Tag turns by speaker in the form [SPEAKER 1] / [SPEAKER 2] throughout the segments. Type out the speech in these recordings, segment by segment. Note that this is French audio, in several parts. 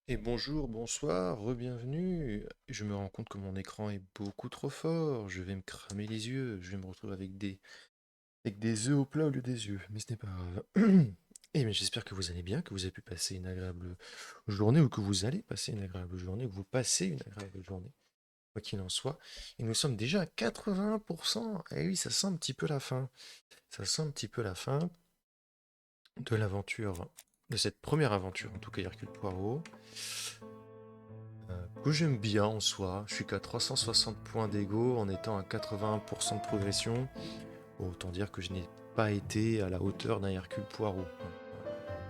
[SPEAKER 1] Et bonjour, bonsoir, re-bienvenue. Je me rends compte que mon écran est beaucoup trop fort. Je vais me cramer les yeux. Je vais me retrouver avec des œufs au plat au lieu des yeux. Mais ce n'est pas grave. Et bien, j'espère que vous allez bien, que vous avez pu passer une agréable journée ou que vous allez passer une agréable journée ou que vous passez une agréable journée. Quoi qu'il en soit. Et nous sommes déjà à 81%. Et oui, ça sent un petit peu la fin. Ça sent un petit peu la fin de l'aventure, de cette première aventure, en tout cas Hercule Poirot. Que j'aime bien en soi. Je suis qu'à 360 points d'ego en étant à 81% de progression. Bon, autant dire que je n'ai pas été à la hauteur d'un Hercule Poirot.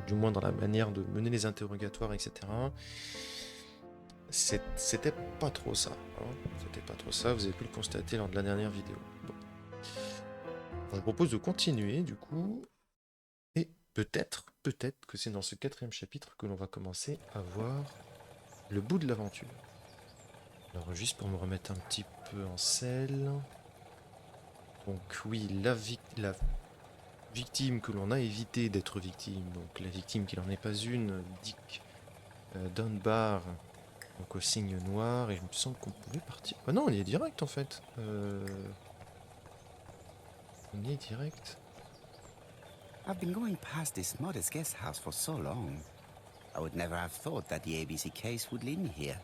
[SPEAKER 1] Du moins dans la manière de mener les interrogatoires, etc. C'était pas trop ça. C'était pas trop ça, vous avez pu le constater lors de la dernière vidéo. Bon. Je vous propose de continuer du coup. Et peut-être que c'est dans ce quatrième chapitre que l'on va commencer à voir le bout de l'aventure. Alors juste pour me remettre un petit peu en selle. Donc oui, la victime que l'on a évité d'être victime, donc la victime qui n'en est pas une, Dick Dunbar, donc au signe noir, et il me semble qu'on pouvait partir. Ah non, on y est direct en fait. On y est direct.
[SPEAKER 2] I've been going past this modest guest house for so long. I would never have thought that the ABC case would lead me here.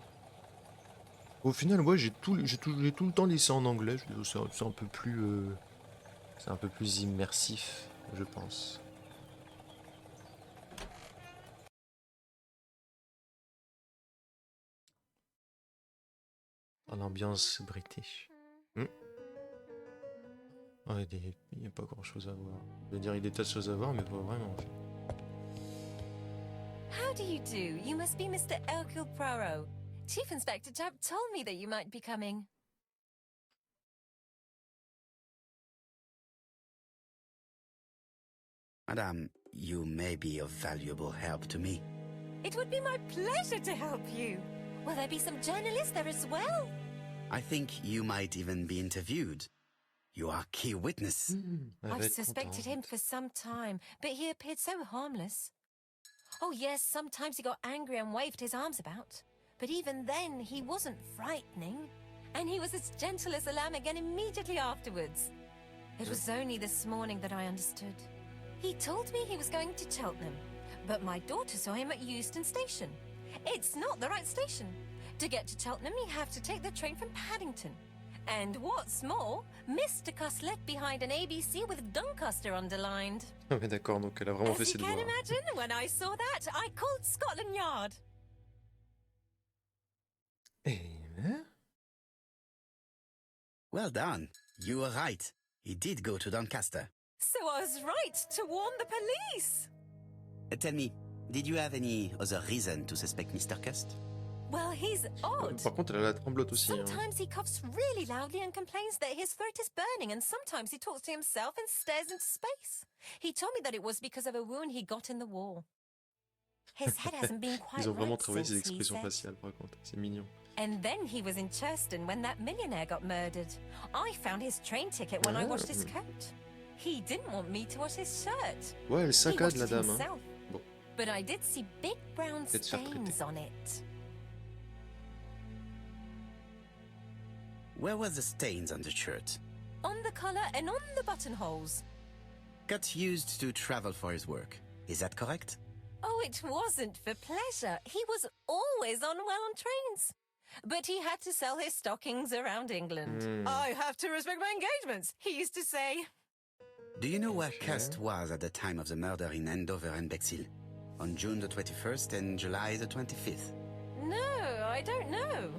[SPEAKER 1] Au final, ouais, j'ai tout le temps laissé en anglais. C'est un peu plus, c'est un peu plus immersif, je pense. Dans l'ambiance british. Hmm. Ouais, il n'y a pas grand chose à voir. Je veux dire, il y a des tas de choses à voir, mais pas vraiment en fait.
[SPEAKER 3] How do you do? You must be Mr. Hercule Poirot. Chief Inspector Jupp told me that you might be coming.
[SPEAKER 2] Madame, you may be of valuable help to me.
[SPEAKER 3] It would be my pleasure to help you. Will there be some journalists there as well?
[SPEAKER 2] I think you might even be interviewed. You are key witness.
[SPEAKER 1] Elle va
[SPEAKER 3] I've
[SPEAKER 1] être
[SPEAKER 3] suspected him
[SPEAKER 1] contente.
[SPEAKER 3] for some time, but he appeared so harmless. Oh yes, sometimes he got angry and waved his arms about. But even then, he wasn't frightening. And he was as gentle as a lamb again immediately afterwards. It was only this morning that I understood. He told me he was going to Cheltenham, but my daughter saw him at Euston Station. It's not the right station. To get to Cheltenham, you have to take the train from Paddington. And what's more, Mr. Cuss left behind an ABC with Doncaster underlined.
[SPEAKER 1] Ah mais d'accord, donc elle a vraiment fait
[SPEAKER 3] As
[SPEAKER 1] ses
[SPEAKER 3] you can
[SPEAKER 1] devoirs.
[SPEAKER 3] imagine, when I saw that, I called Scotland Yard.
[SPEAKER 1] Eh,
[SPEAKER 2] Well done. You were right. He did go to Doncaster.
[SPEAKER 3] So I was right to warn the police.
[SPEAKER 2] Tell me, did you have any other reason to suspect Mr. Cust?
[SPEAKER 3] Well, he's odd.
[SPEAKER 1] Par contre, elle a la tremblote aussi. Hein.
[SPEAKER 3] Sometimes he coughs really loudly and complains that his throat is burning, and sometimes he talks to himself and stares into space. He told me that it was because of a wound he got in the war. His head hasn't been quite
[SPEAKER 1] Ils ont vraiment
[SPEAKER 3] right
[SPEAKER 1] travaillé ses
[SPEAKER 3] since, he
[SPEAKER 1] expressions
[SPEAKER 3] said.
[SPEAKER 1] faciales, par contre. C'est mignon.
[SPEAKER 3] And then he was in Churston when that millionaire got murdered. I found his train ticket when I washed his coat. He didn't want me to wash his shirt.
[SPEAKER 1] Ouais, elle
[SPEAKER 3] He
[SPEAKER 1] saccade
[SPEAKER 3] washed
[SPEAKER 1] la
[SPEAKER 3] it
[SPEAKER 1] dame. Hein.
[SPEAKER 3] himself.
[SPEAKER 1] Bon,
[SPEAKER 3] But I did see big brown
[SPEAKER 1] peut-être se faire traiter.
[SPEAKER 3] stains on it.
[SPEAKER 2] Where were the stains on the shirt?
[SPEAKER 3] On the collar and on the buttonholes.
[SPEAKER 2] Cut used to travel for his work. Is that correct?
[SPEAKER 3] Oh, it wasn't for pleasure. He was always unwell on trains. But he had to sell his stockings around England. I have to respect my engagements, he used to say.
[SPEAKER 2] Do you know where Cust was at the time of the murder in Andover and Bexhill? On June the 21st and July the 25th?
[SPEAKER 3] No, I don't know.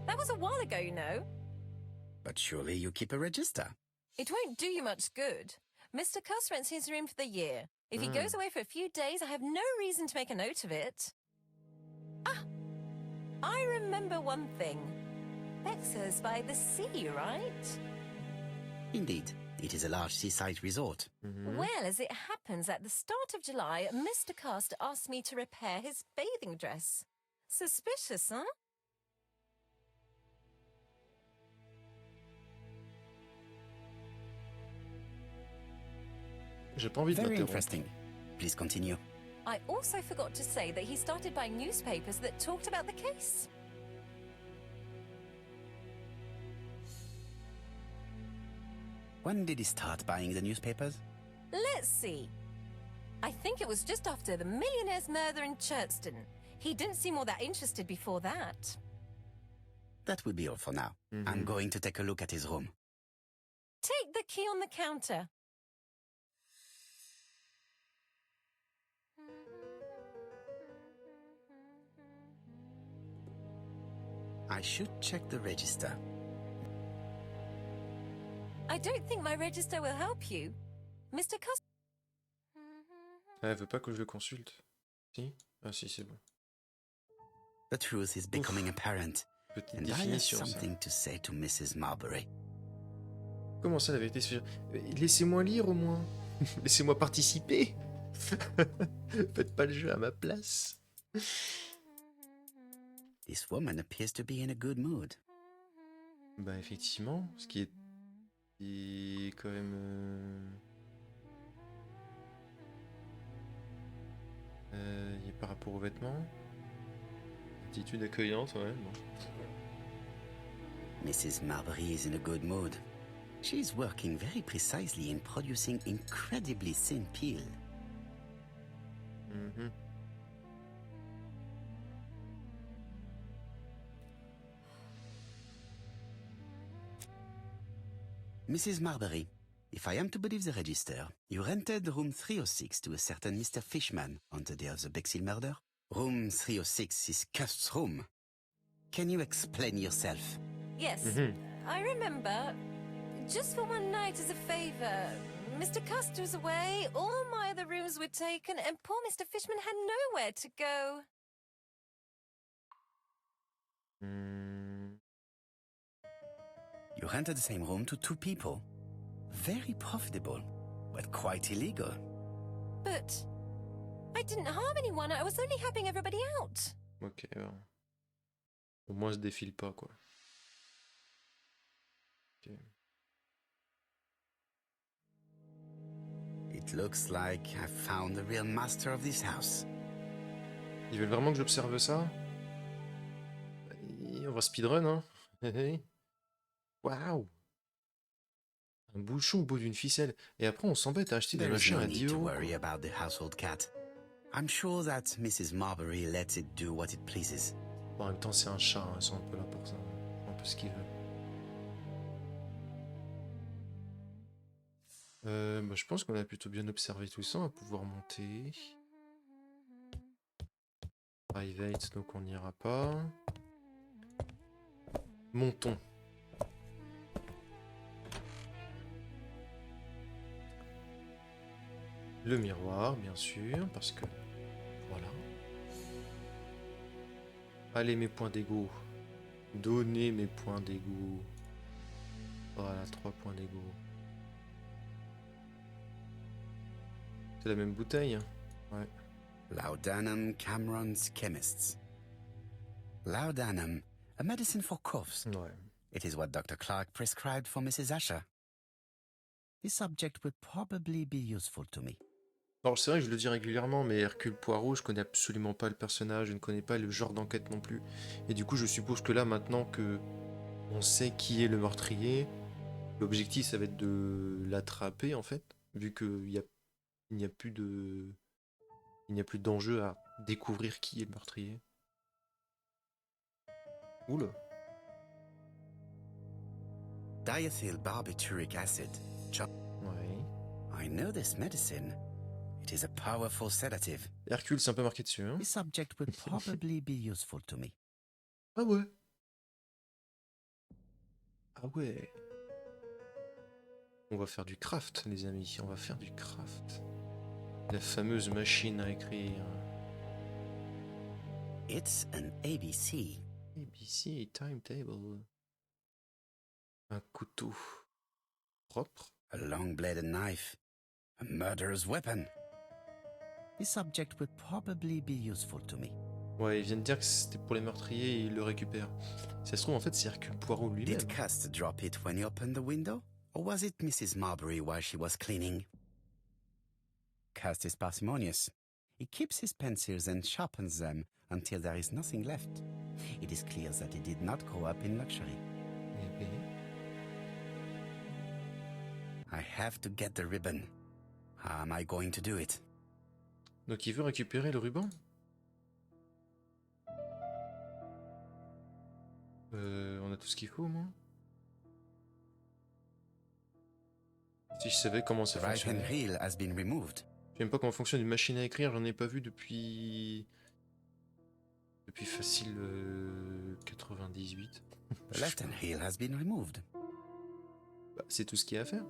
[SPEAKER 3] That was a while ago, you know.
[SPEAKER 2] But surely you keep a register.
[SPEAKER 3] It won't do you much good. Mr. Cuss rents his room for the year. If he goes away for a few days, I have no reason to make a note of it. Ah, I remember one thing. Bexhurst by the sea, right?
[SPEAKER 2] Indeed, it is a large seaside resort.
[SPEAKER 3] Well, as it happens, at the start of July, Mr. Cast asked me to repair his bathing dress. Suspicious, huh?
[SPEAKER 1] J'ai pas envie de
[SPEAKER 2] Very
[SPEAKER 1] l'interrompre.
[SPEAKER 2] interesting. Please continue.
[SPEAKER 3] I also forgot to say that he started buying newspapers that talked about the case.
[SPEAKER 2] When did he start buying the newspapers?
[SPEAKER 3] Let's see. I think it was just after the millionaire's murder in Churchton. He didn't seem all that interested before that.
[SPEAKER 2] That will be all for now. I'm going to take a look at his room.
[SPEAKER 3] Take the key on the counter.
[SPEAKER 2] I should check the register.
[SPEAKER 3] I don't think my register will help you. Mr. Cus...
[SPEAKER 1] Ah, elle veut pas que je le consulte. Si? Ah si, c'est bon.
[SPEAKER 2] The truth is becoming apparent.
[SPEAKER 1] Petite
[SPEAKER 2] And I have
[SPEAKER 1] définition, ça.
[SPEAKER 2] something to say to Mrs. Marbury.
[SPEAKER 1] Comment ça, la vérité se fait... Laissez-moi lire, au moins. Laissez-moi participer. Faites pas le jeu à ma place.
[SPEAKER 2] This woman appears to be in a good mood.
[SPEAKER 1] Bah, effectivement, ce qui est quand même... Il est par rapport aux vêtements. Attitude accueillante, ouais. Bon.
[SPEAKER 2] Mrs. Marbury is in a good mood. She's working very precisely in producing incredibly thin peel.
[SPEAKER 1] Mhm.
[SPEAKER 2] Mrs. Marbury, if I am to believe the register, you rented room 306 to a certain Mr. Fishman on the day of the Bexhill murder. Room 306 is Cust's room. Can you explain yourself?
[SPEAKER 3] Yes, I remember. Just for one night as a favor. Mr. Custer was away, all my other rooms were taken, and poor Mr. Fishman had nowhere to go.
[SPEAKER 2] You rented the same room to two people. Very profitable, but quite illegal.
[SPEAKER 3] But I didn't harm anyone, I was only helping everybody out.
[SPEAKER 1] Ok, bon. Au moins, je défile pas, quoi. Ok.
[SPEAKER 2] It looks like I found the real master of this house.
[SPEAKER 1] Ils veulent vraiment que j'observe ça? On va speedrun, hein? Waouh! Un bouchon au bout d'une ficelle. Et après, on s'embête à acheter des
[SPEAKER 2] There is
[SPEAKER 1] machins
[SPEAKER 2] no
[SPEAKER 1] à 10
[SPEAKER 2] need to
[SPEAKER 1] euros.
[SPEAKER 2] worry about the household cat. I'm sure that Mrs. Marbury lets it do what it pleases.
[SPEAKER 1] Bon, en même temps, c'est un chat, hein, ils sont un peu là pour ça. Un peu ce qu'ils veulent. Bah, je pense qu'on a plutôt bien observé tout ça. On va pouvoir monter. Private, donc on n'ira pas. Montons. Le miroir, bien sûr, parce que... Voilà. Allez, mes points d'égo. Donnez mes points d'égo. Voilà, 3 points d'égo. C'est la même bouteille, hein. Ouais.
[SPEAKER 2] Laudanum Cameron's Chemists. Laudanum, a medicine for coughs.
[SPEAKER 1] Ouais.
[SPEAKER 2] It is what Dr. Clark prescribed for Mrs. Asher. This subject would probably be useful to me.
[SPEAKER 1] Alors c'est vrai que je le dis régulièrement, mais Hercule Poirot, je connais absolument pas le personnage, je ne connais pas le genre d'enquête non plus. Et du coup, je suppose que là, maintenant que on sait qui est le meurtrier, l'objectif, ça va être de l'attraper, en fait, vu qu'il n'y a plus d'enjeu à découvrir qui est le meurtrier. Oula.
[SPEAKER 2] Diethyl barbituric acid.
[SPEAKER 1] Ouais.
[SPEAKER 2] I know this medicine. It is a powerful sedative.
[SPEAKER 1] Hercule, c'est un peu marqué dessus, hein.
[SPEAKER 2] This subject would probably be useful to me.
[SPEAKER 1] Ah ouais. Ah ouais. On va faire du craft, les amis. On va faire du craft. La fameuse machine à écrire.
[SPEAKER 2] It's an ABC.
[SPEAKER 1] ABC timetable. Un couteau propre.
[SPEAKER 2] A long-bladed knife. A murderer's weapon. This subject would probably be useful to me.
[SPEAKER 1] Ouais, ils viennent de dire que c'était pour les meurtriers et ils le récupèrent. Si ça se trouve, en fait, c'est Hercule Poirot lui-même.
[SPEAKER 2] Did Cust drop it when he opened the window? Or was it Mrs. Marbury while she was cleaning? Cust is parsimonious. He keeps his pencils and sharpens them until there is nothing left. It is clear that he did not grow up in luxury.
[SPEAKER 1] Eh ben,
[SPEAKER 2] I have to get the ribbon. How am I going to do it?
[SPEAKER 1] donc il veut récupérer le ruban? On a tout ce qu'il faut, moi. Si je savais comment ça
[SPEAKER 2] The right-hand
[SPEAKER 1] fonctionne.
[SPEAKER 2] heel has been removed.
[SPEAKER 1] Je sais même pas comment fonctionne une machine à écrire, j'en ai pas vu depuis... Depuis facile 98.
[SPEAKER 2] The left-hand heel has been removed.
[SPEAKER 1] Bah, c'est tout ce qu'il y a à faire.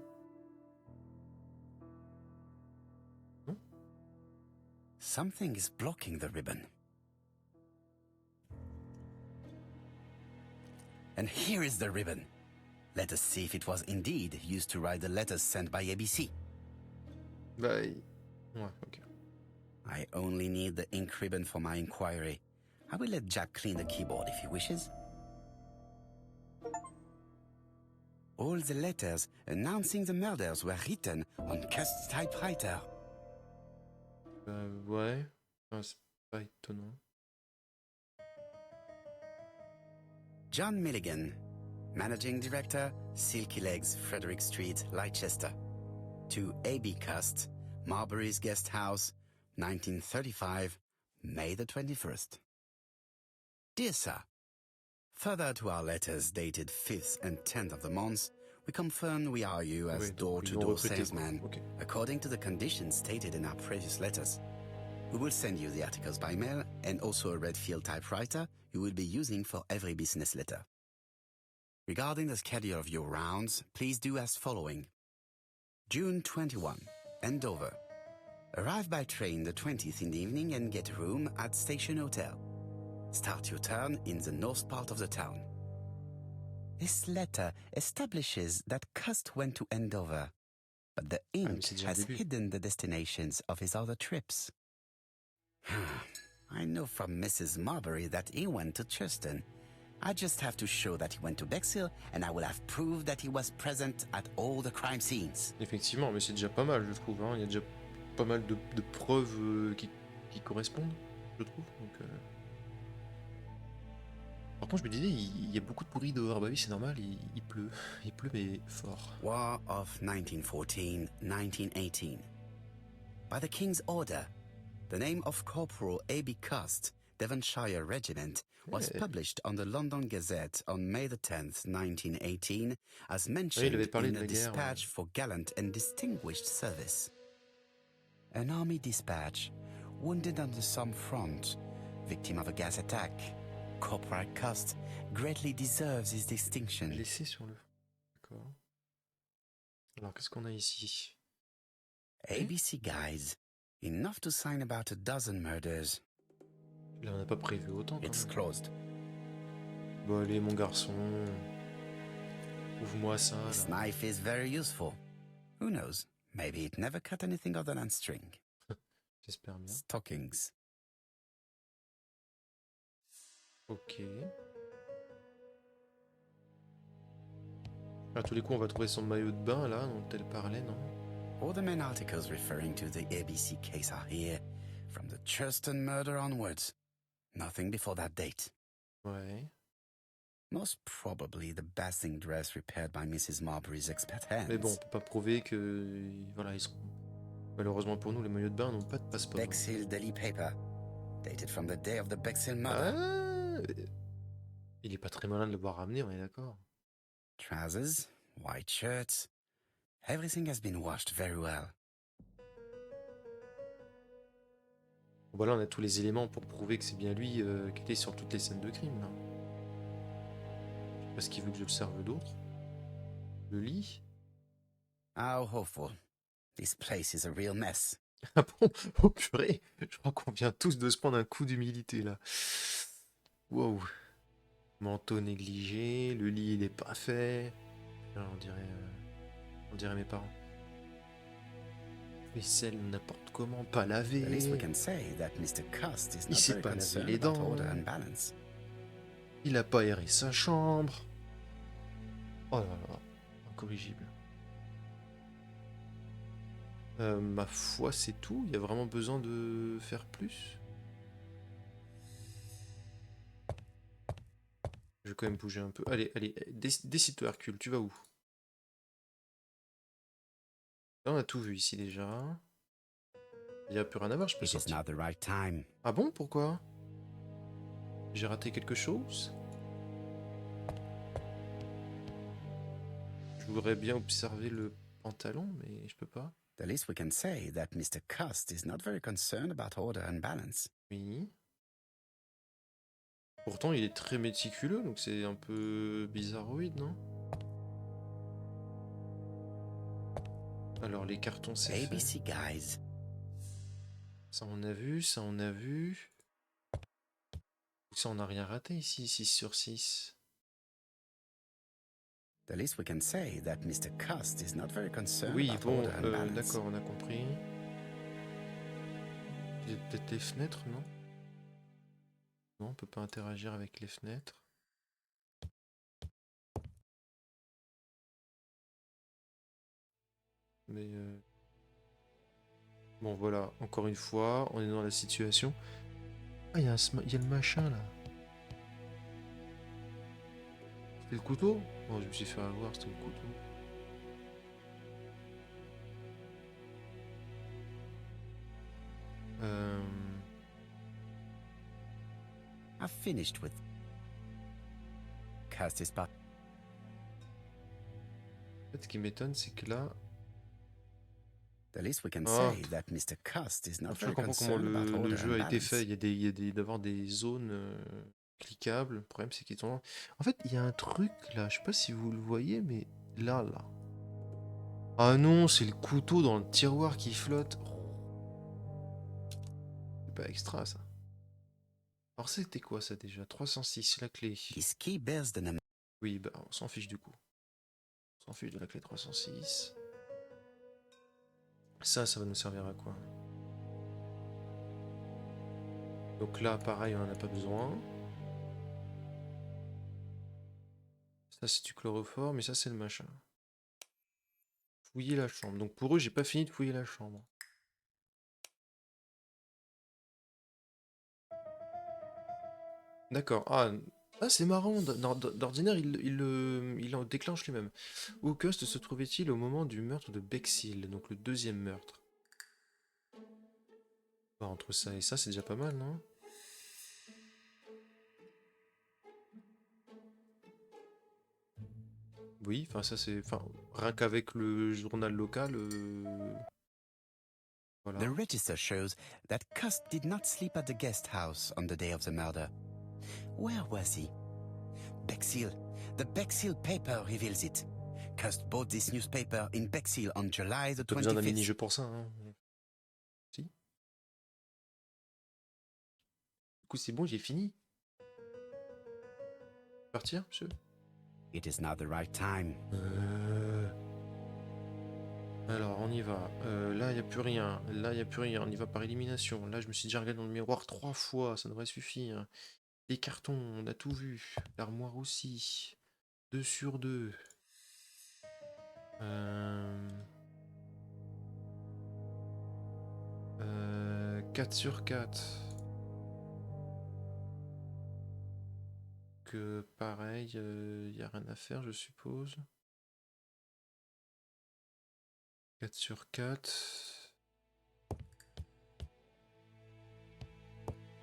[SPEAKER 2] Something is blocking the ribbon. And here is the ribbon. Let us see if it was indeed used to write the letters sent by ABC.
[SPEAKER 1] Bah, ouais, ok.
[SPEAKER 2] I only need the ink ribbon for my inquiry. I will let Jack clean the keyboard if he wishes. All the letters announcing the murders were written on Cust's typewriter.
[SPEAKER 1] Ouais. Enfin, c'est pas étonnant.
[SPEAKER 2] John Milligan, Managing Director, Silky Legs, Frederick Street, Leicester. To A.B. Cust, Marbury's Guest House, 1935, May the 21st. Dear Sir, further to our letters dated 5th and 10th of the month, we confirm we are you as
[SPEAKER 1] Oui, donc ils
[SPEAKER 2] door-to-door
[SPEAKER 1] l'ont recruté,
[SPEAKER 2] salesman,
[SPEAKER 1] quoi. Ok.
[SPEAKER 2] according to the conditions stated in our previous letters. We will send you the articles by mail and also a Redfield typewriter you will be using for every business letter. Regarding the schedule of your rounds, please do as following. June 21, Andover. Arrive by train the 20th in the evening and get a room at Station Hotel. Start your turn in the north part of the town. This letter establishes that Cust went to Andover, but the
[SPEAKER 1] mais
[SPEAKER 2] ink
[SPEAKER 1] c'est déjà le
[SPEAKER 2] has
[SPEAKER 1] début.
[SPEAKER 2] hidden the destinations of his other trips. I know from Mrs. Marbury that he went to Churston. I just have to show that he went to Bexhill, and I will have proved that he was present at all the crime scenes.
[SPEAKER 1] Effectivement, mais c'est déjà pas mal, je trouve. Hein. Il y a déjà pas mal de preuves qui correspondent, je trouve. Donc, Par contre, je me disais, il y a beaucoup de pourris dehors. Bah oui, c'est normal, il pleut. Il pleut, mais fort.
[SPEAKER 2] War of 1914-1918. By the King's order, the name of Corporal A.B. Cust, Devonshire Regiment, was
[SPEAKER 1] Yeah.
[SPEAKER 2] published on the London Gazette on May the 10th, 1918, as mentioned
[SPEAKER 1] il avait parlé
[SPEAKER 2] in
[SPEAKER 1] de
[SPEAKER 2] a
[SPEAKER 1] la guerre,
[SPEAKER 2] dispatch for gallant and distinguished service. An army dispatch, wounded on the Somme front, victim of a gas attack. Corporal Cust greatly deserves his distinction.
[SPEAKER 1] Laissé sur le... D'accord. Alors, qu'est-ce qu'on a ici?
[SPEAKER 2] ABC guys, enough to sign about a dozen murders.
[SPEAKER 1] Là, on n'a pas prévu autant. Quand
[SPEAKER 2] It's
[SPEAKER 1] même.
[SPEAKER 2] closed.
[SPEAKER 1] Bon, allez, mon garçon. Ouvre-moi ça.
[SPEAKER 2] This
[SPEAKER 1] Là.
[SPEAKER 2] knife is very useful. Who knows? Maybe it never cut anything other than string.
[SPEAKER 1] J'espère bien.
[SPEAKER 2] Stockings.
[SPEAKER 1] Ok. À tous les coups, on va trouver son maillot de bain, là, dont elle parlait, non?
[SPEAKER 2] All the main articles referring to the ABC case are here, from the Churston murder onwards. Nothing before that date.
[SPEAKER 1] Ouais.
[SPEAKER 2] Most probably the bathing dress repaired by Mrs. Marbury's expert hands.
[SPEAKER 1] Mais bon, on peut pas prouver que... Voilà, ils seront... Malheureusement pour nous, les maillots de bain n'ont pas de passeport.
[SPEAKER 2] Bexhill Daily Paper, dated from the day of the Bexhill murder.
[SPEAKER 1] Ah, il est pas très malin de le voir ramener, on est d'accord.
[SPEAKER 2] Trousers, white shirts. Everything has been washed very well.
[SPEAKER 1] Voilà, on a tous les éléments pour prouver que c'est bien lui qui était sur toutes les scènes de crime, là. Je sais pas ce qu'il veut que je le serve d'autre. Le lit.
[SPEAKER 2] How awful. This place is a real mess.
[SPEAKER 1] Ah bon? Oh purée! Je crois qu'on vient tous de se prendre un coup d'humilité, là. Wow. Manteau négligé, le lit il est pas fait. On dirait mes parents. Vaisselle n'importe comment, pas
[SPEAKER 2] At least we
[SPEAKER 1] lavé.
[SPEAKER 2] can say that Mr. Cust is
[SPEAKER 1] Il
[SPEAKER 2] not
[SPEAKER 1] s'est
[SPEAKER 2] very
[SPEAKER 1] pas lavé
[SPEAKER 2] concerned
[SPEAKER 1] les
[SPEAKER 2] about
[SPEAKER 1] dents.
[SPEAKER 2] order and balance.
[SPEAKER 1] Il a pas aéré sa chambre. Oh là là, incorrigible. Ma foi, c'est tout. Il y a vraiment besoin de faire plus. Je vais quand même bouger un peu. Allez, allez, décide-toi, Hercule, tu vas où? Là, on a tout vu ici déjà. Il n'y a plus rien à voir, je peux
[SPEAKER 2] It is
[SPEAKER 1] sortir.
[SPEAKER 2] not the right time.
[SPEAKER 1] Ah bon, pourquoi? J'ai raté quelque chose? Je voudrais bien observer le pantalon, mais je peux pas.
[SPEAKER 2] The least we can say that Mr. Cust is not very concerned about order and balance.
[SPEAKER 1] Oui. Pourtant, il est très méticuleux, donc c'est un peu bizarroïde, non? Alors, les cartons, c'est fait.
[SPEAKER 2] ABC guys.
[SPEAKER 1] Ça, on a vu, ça, on a vu. Ça, on n'a rien raté ici, 6 sur 6.
[SPEAKER 2] The least we can say that Mr. Cust is not very concerned
[SPEAKER 1] Oui,
[SPEAKER 2] about
[SPEAKER 1] bon,
[SPEAKER 2] order and balance.
[SPEAKER 1] d'accord, on a compris. Il y a peut-être les fenêtres, non? Non, on peut pas interagir avec les fenêtres. Mais bon, voilà, encore une fois, on est dans la situation. Ah, il y a le machin là. C'était le couteau? Oh, je me suis fait avoir, c'était le couteau.
[SPEAKER 2] I've finished with Cust is part.
[SPEAKER 1] En fait, ce qui m'étonne, c'est que là,
[SPEAKER 2] The least we can
[SPEAKER 1] Ah.
[SPEAKER 2] say that Mr. Cust is not
[SPEAKER 1] je
[SPEAKER 2] very
[SPEAKER 1] comprends comment
[SPEAKER 2] concerned about
[SPEAKER 1] le
[SPEAKER 2] order
[SPEAKER 1] jeu
[SPEAKER 2] and
[SPEAKER 1] a été
[SPEAKER 2] balance.
[SPEAKER 1] fait. Il y a d'avoir des zones cliquables. Le problème, c'est qu'ils sont. En fait, il y a un truc là, je sais pas si vous le voyez, mais là. Ah non, c'est le couteau dans le tiroir qui flotte. C'est pas extra ça. Alors c'était quoi ça déjà? 306, la clé.
[SPEAKER 2] This key bears the number.
[SPEAKER 1] Oui, bah on s'en fiche du coup. On s'en fiche de la clé 306. Ça va nous servir à quoi? Donc là, pareil, on en a pas besoin. Ça, c'est du chloroforme, mais ça, c'est le machin. Fouiller la chambre. Donc pour eux, j'ai pas fini de fouiller la chambre. D'accord. Ah, c'est marrant. D'ordinaire, il en déclenche lui-même. Où Cust se trouvait-il au moment du meurtre de Bexil, donc le deuxième meurtre? Bah, entre ça et ça, c'est déjà pas mal, non? Oui, enfin ça c'est... Enfin, rien qu'avec le journal local... Voilà.
[SPEAKER 2] The register shows that Cust did not sleep at the guest house on the day of the murder. Where was he? Bexil. The Bexil paper reveals it. Cust bought this newspaper in Bexil on July the
[SPEAKER 1] Pas besoin d'un
[SPEAKER 2] 25th.
[SPEAKER 1] mini-jeu pour ça, hein. Si. Du coup, c'est bon, j'ai fini. Partir, monsieur?
[SPEAKER 2] It is not the right time.
[SPEAKER 1] Alors, on y va. Là, il n'y a plus rien. Là, il n'y a plus rien. On y va par élimination. Là, je me suis déjà regardé dans le miroir 3 fois. Ça devrait suffire. Les cartons, on a tout vu. L'armoire aussi. 2 sur 2. 4 sur 4. Que pareil, il n'y a rien à faire, je suppose. 4 sur 4.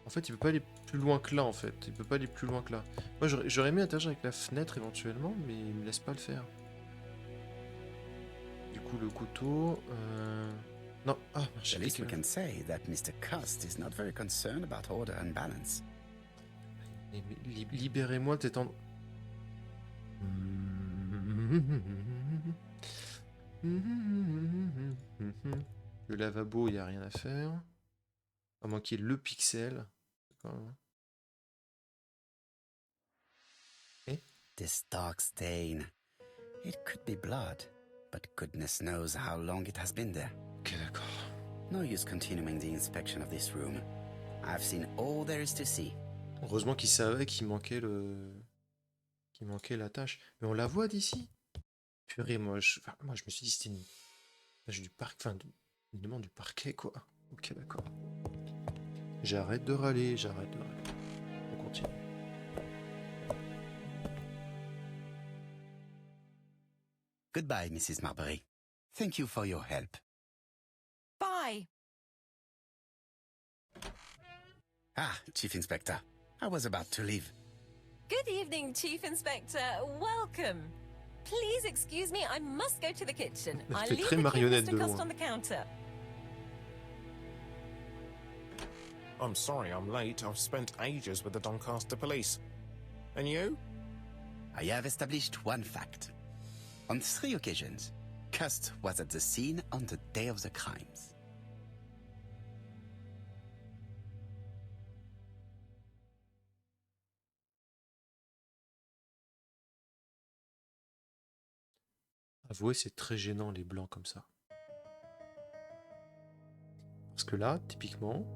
[SPEAKER 1] En fait, il peut pas aller plus loin que là, en fait. Il peut pas aller plus loin que là. Moi, j'aurais aimé interagir avec la fenêtre, éventuellement, mais il me laisse pas le faire. Du coup, le couteau... Non, ah,
[SPEAKER 2] The least we can say that Mr. Cust is not very concerned about order and balance.
[SPEAKER 1] Libérez-moi de cet endroit. Le lavabo, il n'y a rien à faire. À moins qu'il y ait le pixel.
[SPEAKER 2] This dark stain. It could be blood, but goodness knows how long it has been there.
[SPEAKER 1] Ok, d'accord.
[SPEAKER 2] No use continuing the inspection of this room. I've seen all there is to see.
[SPEAKER 1] Heureusement qu'il savait qu'il manquait la tâche. Mais on la voit d'ici. Purée, moi je me suis dit c'était une tâche du parc. Enfin, Il demande du parquet, quoi. Ok, d'accord. J'arrête de râler, j'arrête de râler. On continue.
[SPEAKER 2] Goodbye, Mrs. Marbury. Thank you for your help.
[SPEAKER 3] Bye.
[SPEAKER 2] Ah, Chief Inspector. I was about to leave.
[SPEAKER 3] Good evening, Chief Inspector. Welcome. Please excuse me, I must go to the kitchen.
[SPEAKER 1] Elle
[SPEAKER 3] I'll
[SPEAKER 1] fait
[SPEAKER 3] leave
[SPEAKER 1] très
[SPEAKER 3] the key,
[SPEAKER 1] marionnette
[SPEAKER 3] Mr.
[SPEAKER 1] de
[SPEAKER 3] Cost,
[SPEAKER 1] loin.
[SPEAKER 3] on the counter.
[SPEAKER 4] I'm sorry I'm late. I've spent ages with the Doncaster police. And you?
[SPEAKER 2] I have established one fact. On 3 occasions, Cust was at the scene on the day of the crimes.
[SPEAKER 1] Avouez, c'est très gênant les blancs comme ça. Parce que là, typiquement,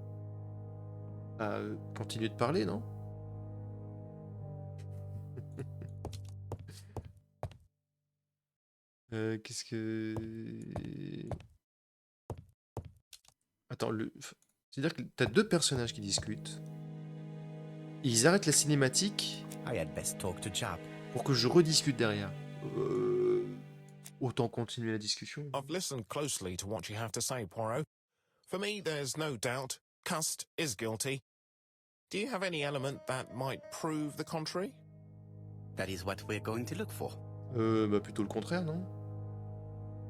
[SPEAKER 1] continue de parler, non? Qu'est-ce que... Attends, c'est-à-dire que t'as deux personnages qui discutent. Ils arrêtent la cinématique
[SPEAKER 2] I had best talk to Job.
[SPEAKER 1] pour que je rediscute derrière. Autant continuer la discussion.
[SPEAKER 4] I've listened closely to what you have to say, Poirot. For me, there's no doubt Cust is guilty. Do you have any element that might prove the contrary?
[SPEAKER 2] That is what we're going to look for.
[SPEAKER 1] Bah plutôt le contraire, non?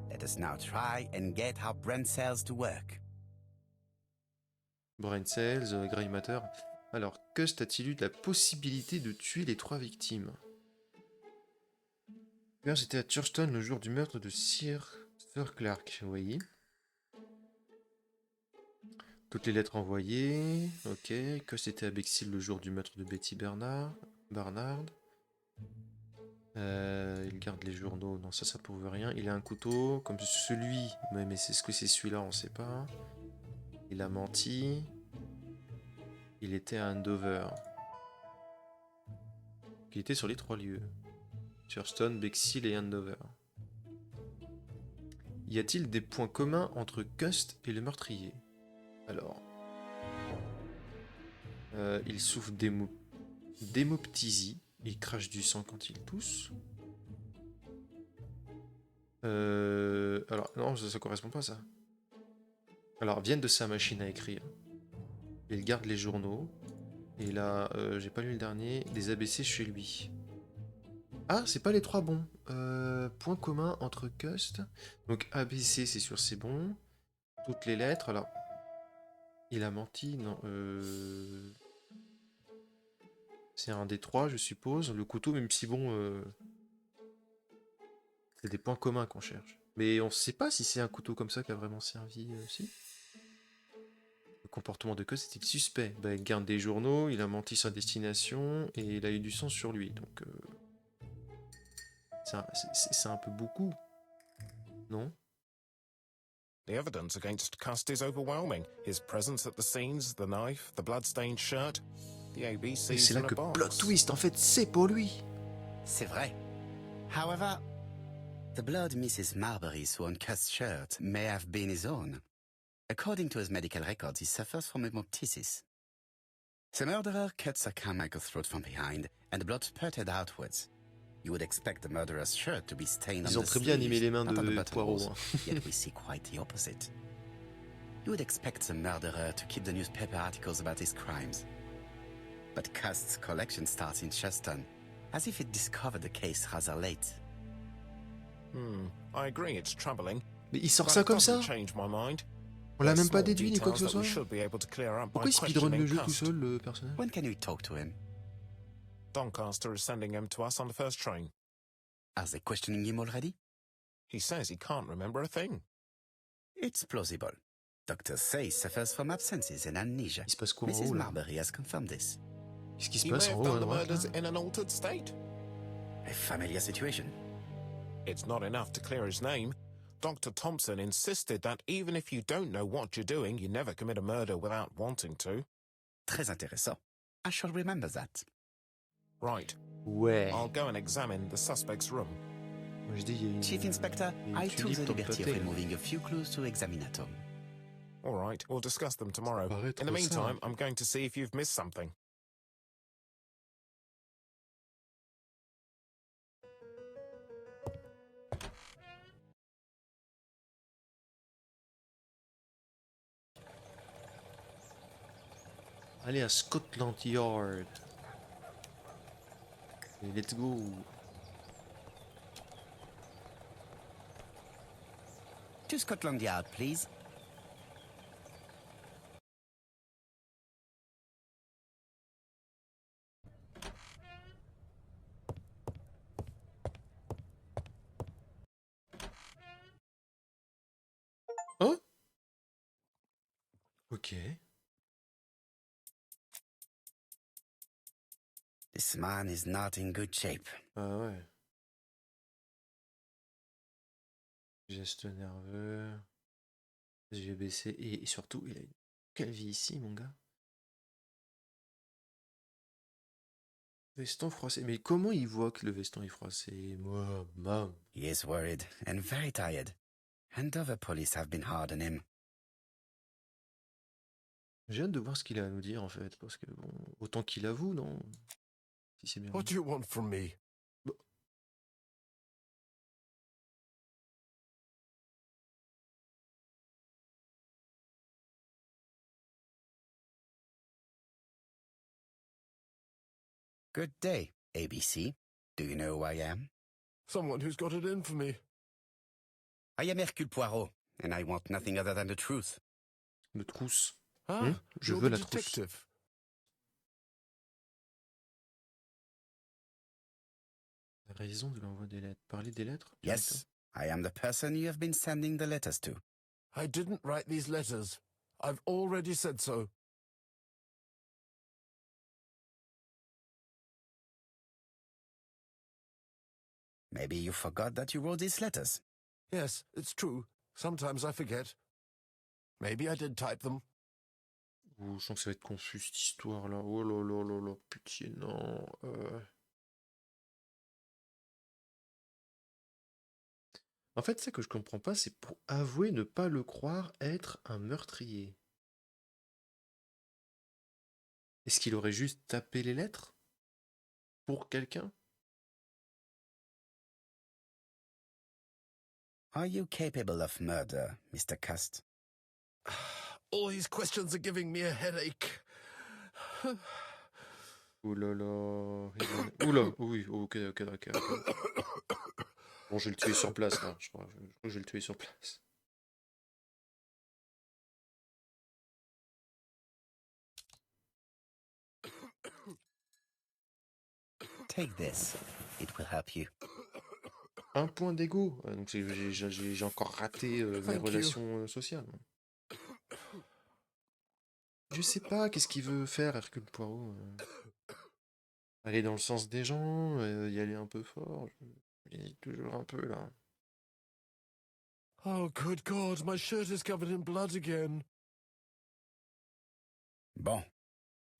[SPEAKER 2] Let us now try and get our brain cells to work.
[SPEAKER 1] Brain cells, Grey Matter. Alors, Cust a-t-il eu la possibilité de tuer les 3 victimes? J'étais à Churchton le jour du meurtre de Sir Clark, oui. Toutes les lettres envoyées, ok. Cust était à Bexhill le jour du meurtre de Betty Barnard. Il garde les journaux, non ça prouve rien. Il a un couteau, comme celui, mais c'est que c'est celui-là, on sait pas. Il a menti. Il était à Andover. Il était sur les 3 lieux. Churchton, Bexhill et Andover. Y a-t-il des points communs entre Cust et le meurtrier? Alors... il souffre d'hémoptysie. Il crache du sang quand il tousse. Alors, non, ça correspond pas, ça. Alors, viennent de sa machine à écrire. Il garde les journaux. Et là, j'ai pas lu le dernier. Des ABC chez lui. Ah, c'est pas les 3 bons. Point commun entre Cust. Donc, ABC, c'est sûr, c'est bon. Toutes les lettres. Alors, il a menti. Non, c'est un des 3, je suppose. Le couteau, même si bon... c'est des points communs qu'on cherche. Mais on sait pas si c'est un couteau comme ça qui a vraiment servi aussi. Le comportement de Cust était suspect. Bah, il garde des journaux, il a menti sa destination, et il a eu du sang sur lui. Donc... c'est un peu beaucoup. Non?
[SPEAKER 4] The evidence against Cust is overwhelming. His presence at the scenes, the knife, the blood-stained shirt, the
[SPEAKER 1] Et
[SPEAKER 4] ABCs
[SPEAKER 1] c'est là
[SPEAKER 4] in a
[SPEAKER 1] que
[SPEAKER 4] box.
[SPEAKER 1] plot twist, en fait, c'est pour lui.
[SPEAKER 2] C'est vrai. However, the blood Mrs. Marbury saw on Cust's shirt may have been his own. According to his medical records, he suffers from hemoptysis. The murderer cut Sir Carmichael's throat from behind, and the blood spurted outwards. You would expect the murderer's shirt to be stained on
[SPEAKER 1] Ils ont
[SPEAKER 2] the
[SPEAKER 1] très bien animé
[SPEAKER 2] sleeves,
[SPEAKER 1] les mains
[SPEAKER 2] not on the
[SPEAKER 1] de Poirot.
[SPEAKER 2] buttonholes,
[SPEAKER 1] Hein.
[SPEAKER 2] yet we see quite the opposite. You would expect the murderer to keep the newspaper articles about his crimes. But Cust's collection starts in Churchton, as if it discovered the case rather late.
[SPEAKER 4] I agree it's troubling.
[SPEAKER 1] Mais il sort
[SPEAKER 4] But
[SPEAKER 1] ça
[SPEAKER 4] it
[SPEAKER 1] comme
[SPEAKER 4] doesn't
[SPEAKER 1] ça?
[SPEAKER 4] change my mind.
[SPEAKER 1] On l'a
[SPEAKER 4] There's
[SPEAKER 1] même pas
[SPEAKER 4] small
[SPEAKER 1] déduit ni quoi que ce
[SPEAKER 4] details that we
[SPEAKER 1] soit?
[SPEAKER 4] should be able to clear up by
[SPEAKER 1] Pourquoi il speedrun le
[SPEAKER 4] questioning
[SPEAKER 1] jeu tout
[SPEAKER 4] Cust.
[SPEAKER 1] seul, le personnage?
[SPEAKER 2] When can we talk to him?
[SPEAKER 4] Doncaster is sending him to us on the first train.
[SPEAKER 2] Are they questioning him already?
[SPEAKER 4] He says he can't remember a thing.
[SPEAKER 2] It's plausible. Doctors say he suffers from absences and amnesia.
[SPEAKER 1] Il se passe quoi en
[SPEAKER 2] Mrs.
[SPEAKER 1] haut là?
[SPEAKER 2] Marbury has confirmed this.
[SPEAKER 1] Qu'est-ce qui se
[SPEAKER 4] He may
[SPEAKER 1] passe en
[SPEAKER 4] have
[SPEAKER 1] haut à
[SPEAKER 4] done the
[SPEAKER 1] droite là?
[SPEAKER 4] murders in an altered state.
[SPEAKER 2] A familiar situation.
[SPEAKER 4] It's not enough to clear his name. Dr. Thompson insisted that even if you don't know what you're doing, you never commit a murder without wanting to.
[SPEAKER 2] Très intéressant. I shall remember that.
[SPEAKER 4] Right.
[SPEAKER 1] Ouais.
[SPEAKER 4] I'll go and examine the suspect's room.
[SPEAKER 1] Moi je dis, il y a une...
[SPEAKER 2] Chief Inspector,
[SPEAKER 1] une
[SPEAKER 2] I took
[SPEAKER 1] tulipe
[SPEAKER 2] the
[SPEAKER 1] dans le
[SPEAKER 2] liberty of
[SPEAKER 1] pâté, là.
[SPEAKER 2] removing a few clues to examinatum.
[SPEAKER 4] All right, we'll discuss them tomorrow.
[SPEAKER 1] paraît
[SPEAKER 4] In the
[SPEAKER 1] trop
[SPEAKER 4] meantime,
[SPEAKER 1] simple.
[SPEAKER 4] I'm going to see if you've missed something.
[SPEAKER 1] Allez à Scotland Yard. Et let's go.
[SPEAKER 2] To Scotland Yard, please.
[SPEAKER 1] Oh. Ok.
[SPEAKER 2] This man is not in good shape.
[SPEAKER 1] Ah ouais. Geste nerveux. J'ai baissé. Et surtout, il a une calvitie, mon gars. Veston froissé. Mais comment il voit que le veston est froissé? Moi, mam.
[SPEAKER 2] He is worried and very tired. And other police have been hard on him.
[SPEAKER 1] J'ai hâte de voir ce qu'il a à nous dire, en fait. Parce que, bon, autant qu'il avoue, non? Si c'est bien.
[SPEAKER 5] What do you want from me?
[SPEAKER 2] Good day, ABC. Do you know who I am?
[SPEAKER 5] Someone who's got it in for me.
[SPEAKER 2] I am Hercule Poirot, and I want nothing other than the truth.
[SPEAKER 1] Le trousse.
[SPEAKER 5] Ah,
[SPEAKER 1] Je
[SPEAKER 5] you're
[SPEAKER 1] veux
[SPEAKER 5] the
[SPEAKER 1] la trousse.
[SPEAKER 5] detective.
[SPEAKER 1] Raison de l'envoi des lettres. Parler des lettres?
[SPEAKER 2] Yes, I am the person you have been sending the letters to.
[SPEAKER 5] I didn't write these letters. I've already said so.
[SPEAKER 2] Maybe you forgot that you wrote these letters.
[SPEAKER 5] Yes, it's true. Sometimes I forget. Maybe I did type them.
[SPEAKER 1] Oh, je sens que ça va être confus cette histoire-là. Oh là là là là, pitié, non. En fait, ça que je comprends pas, c'est pour avouer ne pas le croire être un meurtrier. Est-ce qu'il aurait juste tapé les lettres pour quelqu'un?
[SPEAKER 2] Are you capable of murder, Mr. Cust?
[SPEAKER 5] All these questions are giving me a headache.
[SPEAKER 1] Ouh là là. Oula, oui, ok, ok. Bon, je vais le tuer sur place, là. Je crois que je vais le tuer sur place.
[SPEAKER 2] Take this. It will help you.
[SPEAKER 1] Un point d'ego. Donc j'ai encore raté mes
[SPEAKER 5] Thank you.
[SPEAKER 1] relations sociales. Je sais pas, qu'est-ce qu'il veut faire, Hercule Poirot? Aller dans le sens des gens, y aller un peu fort. J'hésite toujours un peu, là.
[SPEAKER 5] Oh, good God, my shirt is covered in blood again.
[SPEAKER 2] Bon.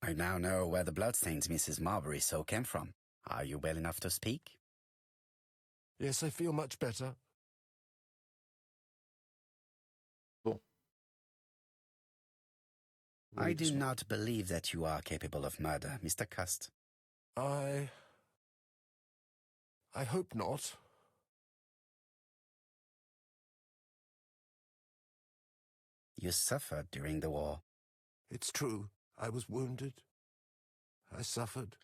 [SPEAKER 2] I now know where the bloodstains Mrs. Marbury saw came from. Are you well enough to speak?
[SPEAKER 5] Yes, I feel much better.
[SPEAKER 1] Bon.
[SPEAKER 2] I do not believe that you are capable of murder, Mr. Cust.
[SPEAKER 5] I hope not.
[SPEAKER 2] You suffered during the war.
[SPEAKER 5] It's true. I was wounded. I suffered.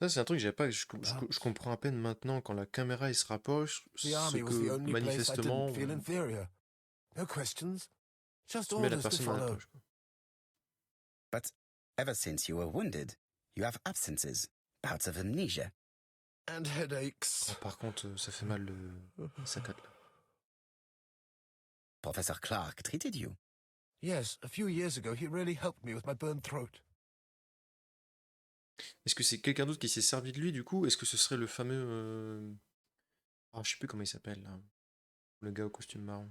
[SPEAKER 1] Ça, c'est un truc que j'avais pas. Je comprends à peine maintenant, quand la caméra il se rapproche,
[SPEAKER 5] The
[SPEAKER 1] ce
[SPEAKER 5] army was the
[SPEAKER 1] que
[SPEAKER 5] only place I
[SPEAKER 1] manifestement.
[SPEAKER 5] didn't feel inferior. No questions. Just
[SPEAKER 1] Tu mets la
[SPEAKER 5] orders to
[SPEAKER 1] personne dans la
[SPEAKER 5] follow.
[SPEAKER 1] poche, quoi.
[SPEAKER 2] But ever since you were wounded, you have absences, bouts of amnesia.
[SPEAKER 5] And headaches.
[SPEAKER 1] Ah, par contre, ça fait mal le saccade là.
[SPEAKER 2] Professor Clark treated you.
[SPEAKER 5] Yes, a few years ago he really helped me with my burned throat.
[SPEAKER 1] Est-ce que c'est quelqu'un d'autre qui s'est servi de lui, du coup? Est-ce que ce serait le fameux. Ah, je sais plus comment il s'appelle, là. Le gars au costume marron.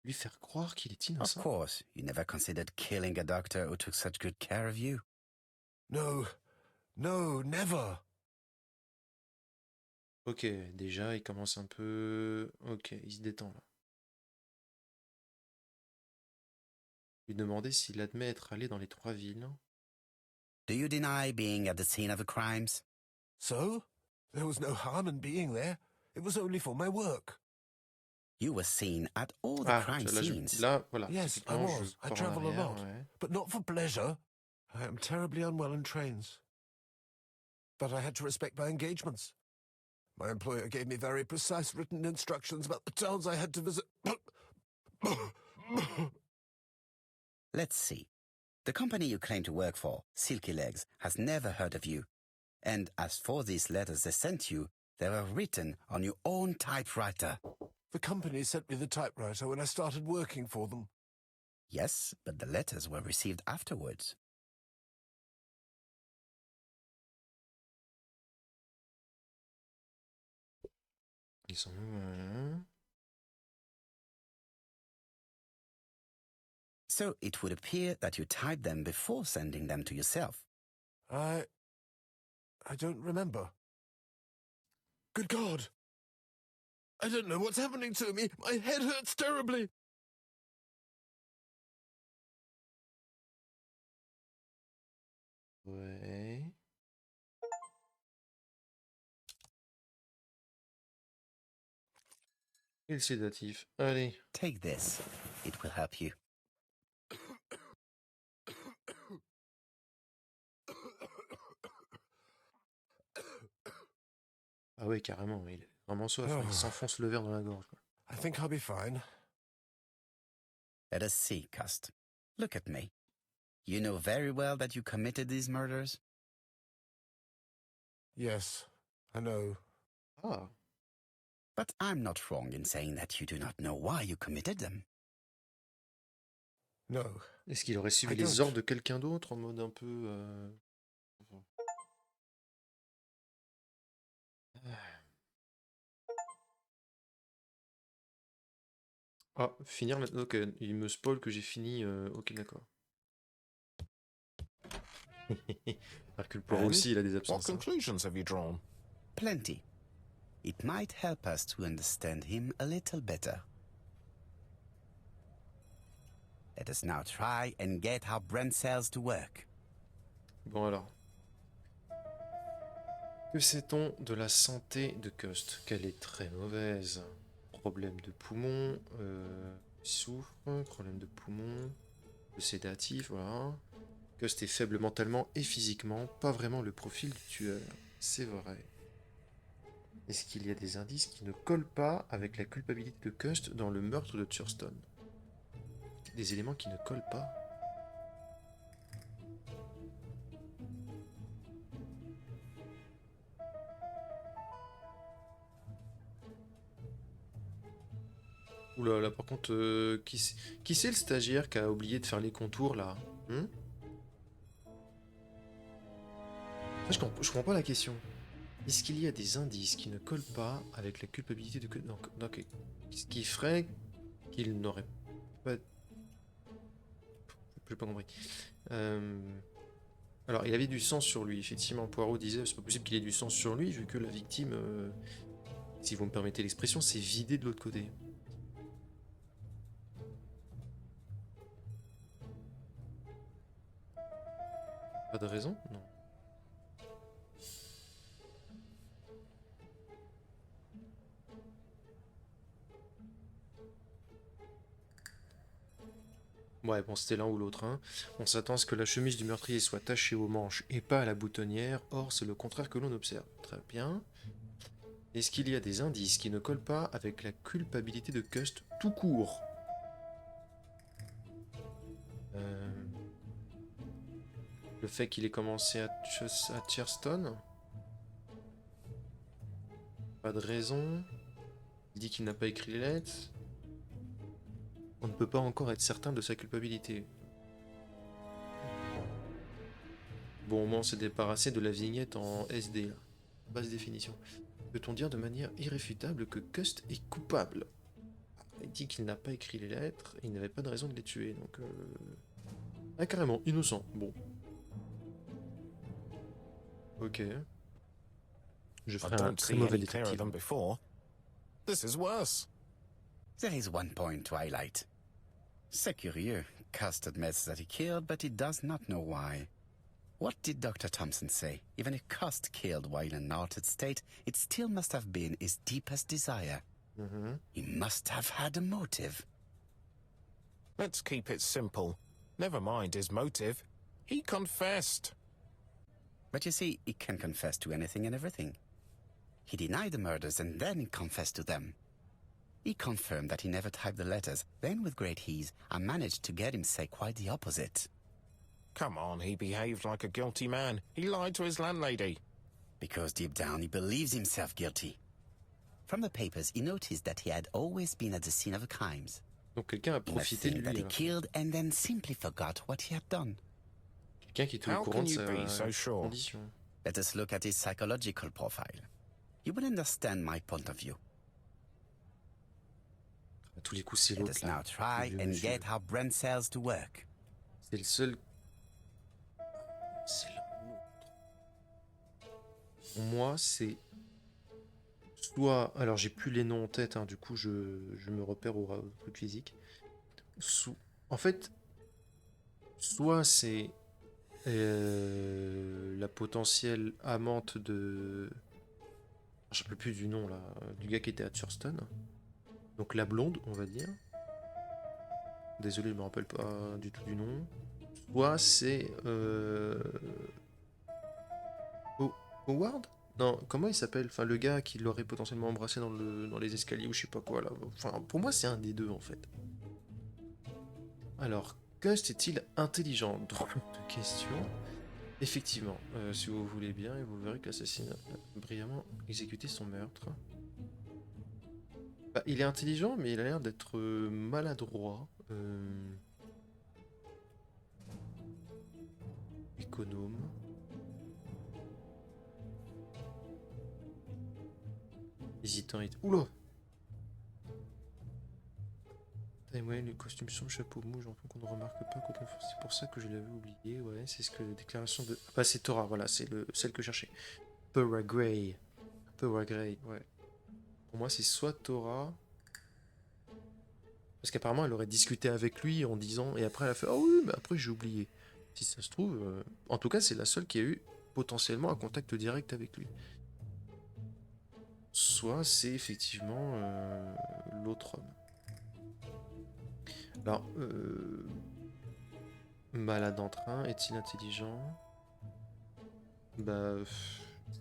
[SPEAKER 1] Lui faire croire qu'il est
[SPEAKER 2] Of
[SPEAKER 1] innocent.
[SPEAKER 2] course, you never considered killing a doctor who took such good care of you.
[SPEAKER 5] No, never.
[SPEAKER 1] Ok, déjà, il commence un peu. Ok, il se détend là. Lui demander s'il admet être allé dans les 3 villes.
[SPEAKER 2] Do you deny being at the scene of the crimes?
[SPEAKER 5] So? There was no harm in being there. It was only for my work.
[SPEAKER 2] You were seen at all the
[SPEAKER 1] Ah,
[SPEAKER 2] crime
[SPEAKER 1] là,
[SPEAKER 2] scenes.
[SPEAKER 1] là, voilà.
[SPEAKER 5] Yes, I
[SPEAKER 1] typiquement, je
[SPEAKER 5] was. I
[SPEAKER 1] pars en
[SPEAKER 5] travel a
[SPEAKER 1] arrière,
[SPEAKER 5] lot,
[SPEAKER 1] ouais.
[SPEAKER 5] but not for pleasure. I am terribly unwell in trains. But I had to respect my engagements. My employer gave me very precise written instructions about the towns I had to visit.
[SPEAKER 2] Let's see. The company you claim to work for, Silky Legs, has never heard of you. And as for these letters they sent you, they were written on your own typewriter.
[SPEAKER 5] The company sent me the typewriter when I started working for them.
[SPEAKER 2] Yes, but the letters were received afterwards.
[SPEAKER 1] Ils sont où
[SPEAKER 2] So it would appear that you typed them before sending them to yourself.
[SPEAKER 5] I don't remember. Good God! I don't know what's happening to me. My head hurts terribly.
[SPEAKER 1] Ouais. Et le sédatif. Allez.
[SPEAKER 2] Take this. It will help you.
[SPEAKER 1] Ah ouais, carrément, il est vraiment soif.
[SPEAKER 5] Oh.
[SPEAKER 1] Il s'enfonce le verre dans la gorge. Quoi.
[SPEAKER 5] I think I'll be fine.
[SPEAKER 2] Let us see, Cust. Look at me. You know very well that you committed these murders?
[SPEAKER 5] Yes, I know.
[SPEAKER 1] Ah.
[SPEAKER 2] But I'm not wrong in saying that you do not know why you committed them.
[SPEAKER 5] No.
[SPEAKER 1] Est-ce qu'il aurait suivi
[SPEAKER 5] I
[SPEAKER 1] les
[SPEAKER 5] don't.
[SPEAKER 1] ordres de quelqu'un d'autre en mode un peu... Ah, finir la... Ok, il me spoil que j'ai fini... Ok, d'accord. Hercule Poirot
[SPEAKER 4] And
[SPEAKER 1] aussi, il a des
[SPEAKER 4] what
[SPEAKER 1] absences. Hein.
[SPEAKER 4] conclusions have you drawn?
[SPEAKER 2] Plenty. It might help us to understand him a little better. Let us now try and get our brain cells to work.
[SPEAKER 1] Bon alors. Que sait-on de la santé de Cust? Qu'elle est très mauvaise. Problème de poumon, souffre, problème de poumon, le sédatif, voilà. Cust est faible mentalement et physiquement, pas vraiment le profil du tueur. C'est vrai. Est-ce qu'il y a des indices qui ne collent pas avec la culpabilité de Cust dans le meurtre de Thurston? Des éléments qui ne collent pas? Oula, là par contre, qui c'est le stagiaire qui a oublié de faire les contours là? Je comprends pas la question. Est-ce qu'il y a des indices qui ne collent pas avec la culpabilité de... Donc, ce qui ferait qu'il n'aurait pas... J'ai pas compris. Alors, il avait du sang sur lui, effectivement. Poirot disait, c'est pas possible qu'il ait du sang sur lui, vu que la victime, si vous me permettez l'expression, s'est vidée de l'autre côté. Pas de raison? Non. Ouais, bon, c'était l'un ou l'autre. Hein. On s'attend à ce que la chemise du meurtrier soit tachée aux manches et pas à la boutonnière. Or, c'est le contraire que l'on observe. Très bien. Est-ce qu'il y a des indices qui ne collent pas avec la culpabilité de Cust tout court? Le fait qu'il ait commencé à Thurston? Pas de raison. Il dit qu'il n'a pas écrit les lettres. On ne peut pas encore être certain de sa culpabilité. Bon, au moins on s'est débarrassé de la vignette en SD, là. Basse définition. Peut-on dire de manière irréfutable que Cust est coupable? Il dit qu'il n'a pas écrit les lettres, et il n'avait pas de raison de les tuer, donc... Ah, carrément, innocent, bon. Ok. Je
[SPEAKER 4] I
[SPEAKER 1] ferai un
[SPEAKER 4] don't
[SPEAKER 1] très
[SPEAKER 4] see
[SPEAKER 1] mauvais
[SPEAKER 4] any clearer
[SPEAKER 1] détective.
[SPEAKER 4] than before. This is worse.
[SPEAKER 2] There is one point to highlight. C'est curieux Cust admits that he killed, but he does not know why. What did Dr. Thompson say? Even if Cust killed while in an altered state, it still must have been his deepest desire. He must have had a motive.
[SPEAKER 4] Let's keep it simple. Never mind his motive. He confessed.
[SPEAKER 2] But you see, he can confess to anything and everything. He denied the murders and then he confessed to them. He confirmed that he never typed the letters. Then, with great ease, I managed to get him say quite the opposite.
[SPEAKER 4] Come on, he behaved like a guilty man. He lied to his landlady.
[SPEAKER 2] Because deep down he believes himself guilty. From the papers, he noticed that he had always been at the scene of the crimes.
[SPEAKER 1] Donc quelqu'un a profité de
[SPEAKER 2] that
[SPEAKER 1] lui.
[SPEAKER 2] he killed and then simply forgot what he had done.
[SPEAKER 1] Quelqu'un qui était au
[SPEAKER 4] How
[SPEAKER 1] courant
[SPEAKER 4] can
[SPEAKER 1] de
[SPEAKER 4] you
[SPEAKER 1] sa
[SPEAKER 4] be so sure?
[SPEAKER 1] condition.
[SPEAKER 2] Let us look at his psychological profile. You will understand my point of view.
[SPEAKER 1] À tous les coups, c'est
[SPEAKER 2] Let
[SPEAKER 1] l'autre
[SPEAKER 2] us
[SPEAKER 1] là.
[SPEAKER 2] now try
[SPEAKER 1] Le vieux
[SPEAKER 2] and
[SPEAKER 1] monsieur.
[SPEAKER 2] get our brain cells to work.
[SPEAKER 1] C'est le seul. C'est l'autre. Pour moi, c'est soit. Alors, j'ai plus les noms en tête, hein, du coup, je me repère au truc physique. En fait, soit c'est la potentielle amante de. Je ne sais plus du nom là, du gars qui était à Thurston. Donc la blonde, on va dire. Désolé, je me rappelle pas du tout du nom. Soit c'est Howard? Non, comment il s'appelle? Enfin, le gars qui l'aurait potentiellement embrassé dans les escaliers ou je sais pas quoi là. Enfin, pour moi, c'est un des deux en fait. Alors, Cust est-il intelligent? Drôle de question. Effectivement, si vous voulez bien, et vous verrez que l'assassin a brillamment exécuté son meurtre. Bah, il est intelligent, mais il a l'air d'être maladroit. Économe. Hésitant. Oula! Taille moyenne, le costume sombre, chapeau mou, j'entends qu'on ne remarque pas. C'est pour ça que je l'avais oublié. Ouais, c'est ce que la déclaration de. Ah, c'est Torah, voilà, c'est celle que je cherchais. Pearl Grey. Pearl Grey, ouais. Pour moi, c'est soit Torah. Parce qu'apparemment, elle aurait discuté avec lui en disant. Et après, elle a fait. Ah oui, mais après, j'ai oublié. Si ça se trouve. En tout cas, c'est la seule qui a eu potentiellement un contact direct avec lui. Soit c'est effectivement l'autre homme. Alors, malade en train, est-il intelligent? Bah,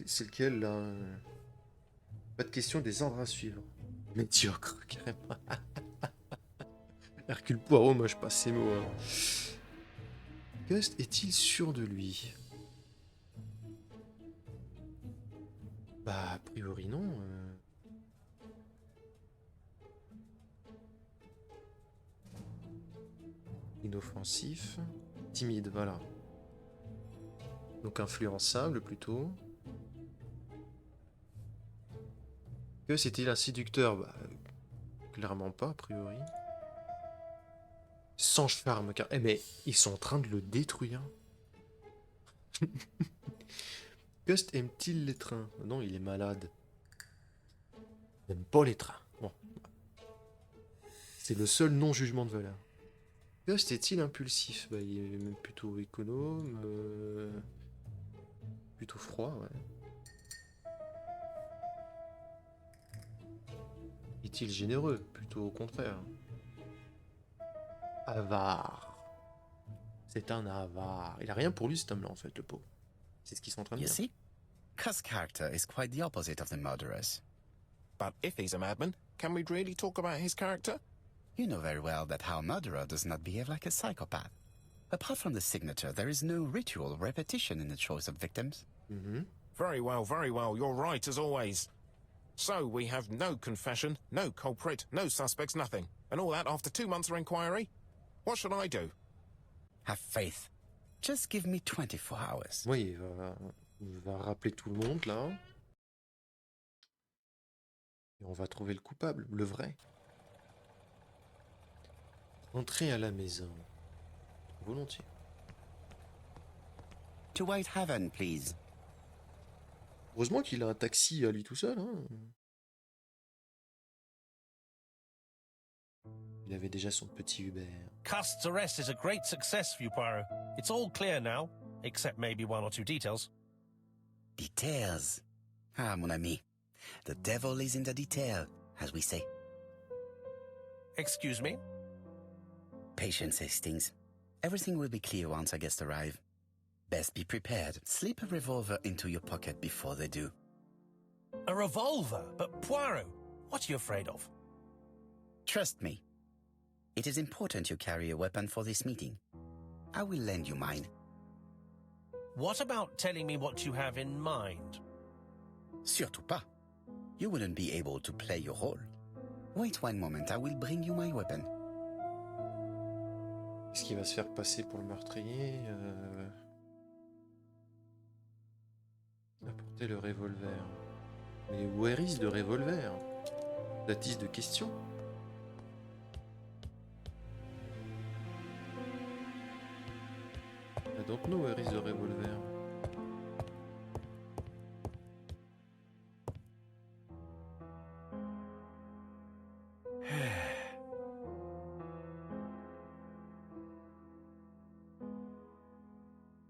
[SPEAKER 1] c'est lequel là? Pas de question des ordres à suivre. Médiocre, carrément. Hercule Poirot, moi je passe ces mots. Hein. Cust est-il sûr de lui? Bah, a priori non. Inoffensif. Timide, voilà. Donc influençable plutôt. Que c'était un séducteur? Bah, clairement pas, a priori. Sans charme, car. Eh, mais ils sont en train de le détruire. Cust aime-t-il les trains? Non, il est malade. Il n'aime pas les trains. Bon. C'est le seul non-jugement de valeur. Cust est-il impulsif? Bah, il est même plutôt économe. Plutôt froid, ouais. Est-il généreux? Plutôt au contraire. Avare. C'est un avare. Il a rien pour lui, cet homme-là, en fait, le pauvre. C'est ce qu'ils sont en train de
[SPEAKER 2] You
[SPEAKER 1] dire.
[SPEAKER 2] see, Cust's character is quite the opposite of the murderer's.
[SPEAKER 4] But if he's a madman, can we really talk about his character?
[SPEAKER 2] You know very well that our murderer does not behave like a psychopath. Apart from the signature, there is no ritual or repetition in the choice of victims.
[SPEAKER 4] Very well, you're right as always. So we have no confession, no culprit, no suspects, nothing. And all that after 2 months of inquiry? What should I do?
[SPEAKER 2] Have faith. Just give me 24 hours.
[SPEAKER 1] Oui, il va rappeler tout le monde, là. Et on va trouver le coupable, le vrai. Entrez à la maison. Volontiers.
[SPEAKER 2] To White Haven, please.
[SPEAKER 1] Heureusement qu'il a un taxi à lui tout seul. Hein. Il avait déjà son petit Uber.
[SPEAKER 6] Cust's arrest is a great success for you, Poirot. It's all clear now, except maybe one or two details.
[SPEAKER 2] Details. Ah, mon ami. The devil is in the detail, as we say.
[SPEAKER 6] Excuse me?
[SPEAKER 2] Patience, Hastings. Everything will be clear once our guests arrive. Best be prepared. Slip a revolver into your pocket before they do.
[SPEAKER 6] A revolver? But Poirot, what are you afraid of?
[SPEAKER 2] Trust me. It is important you carry a weapon for this meeting. I will lend you mine.
[SPEAKER 6] What about telling me what you have in mind?
[SPEAKER 2] Surtout pas. You wouldn't be able to play your role. Wait one moment, I will bring you my weapon.
[SPEAKER 1] Est-ce qu'il va se faire passer pour le meurtrier Apporter le revolver. Mais where is le revolver? Baptiste de question. I don't know where is the revolver.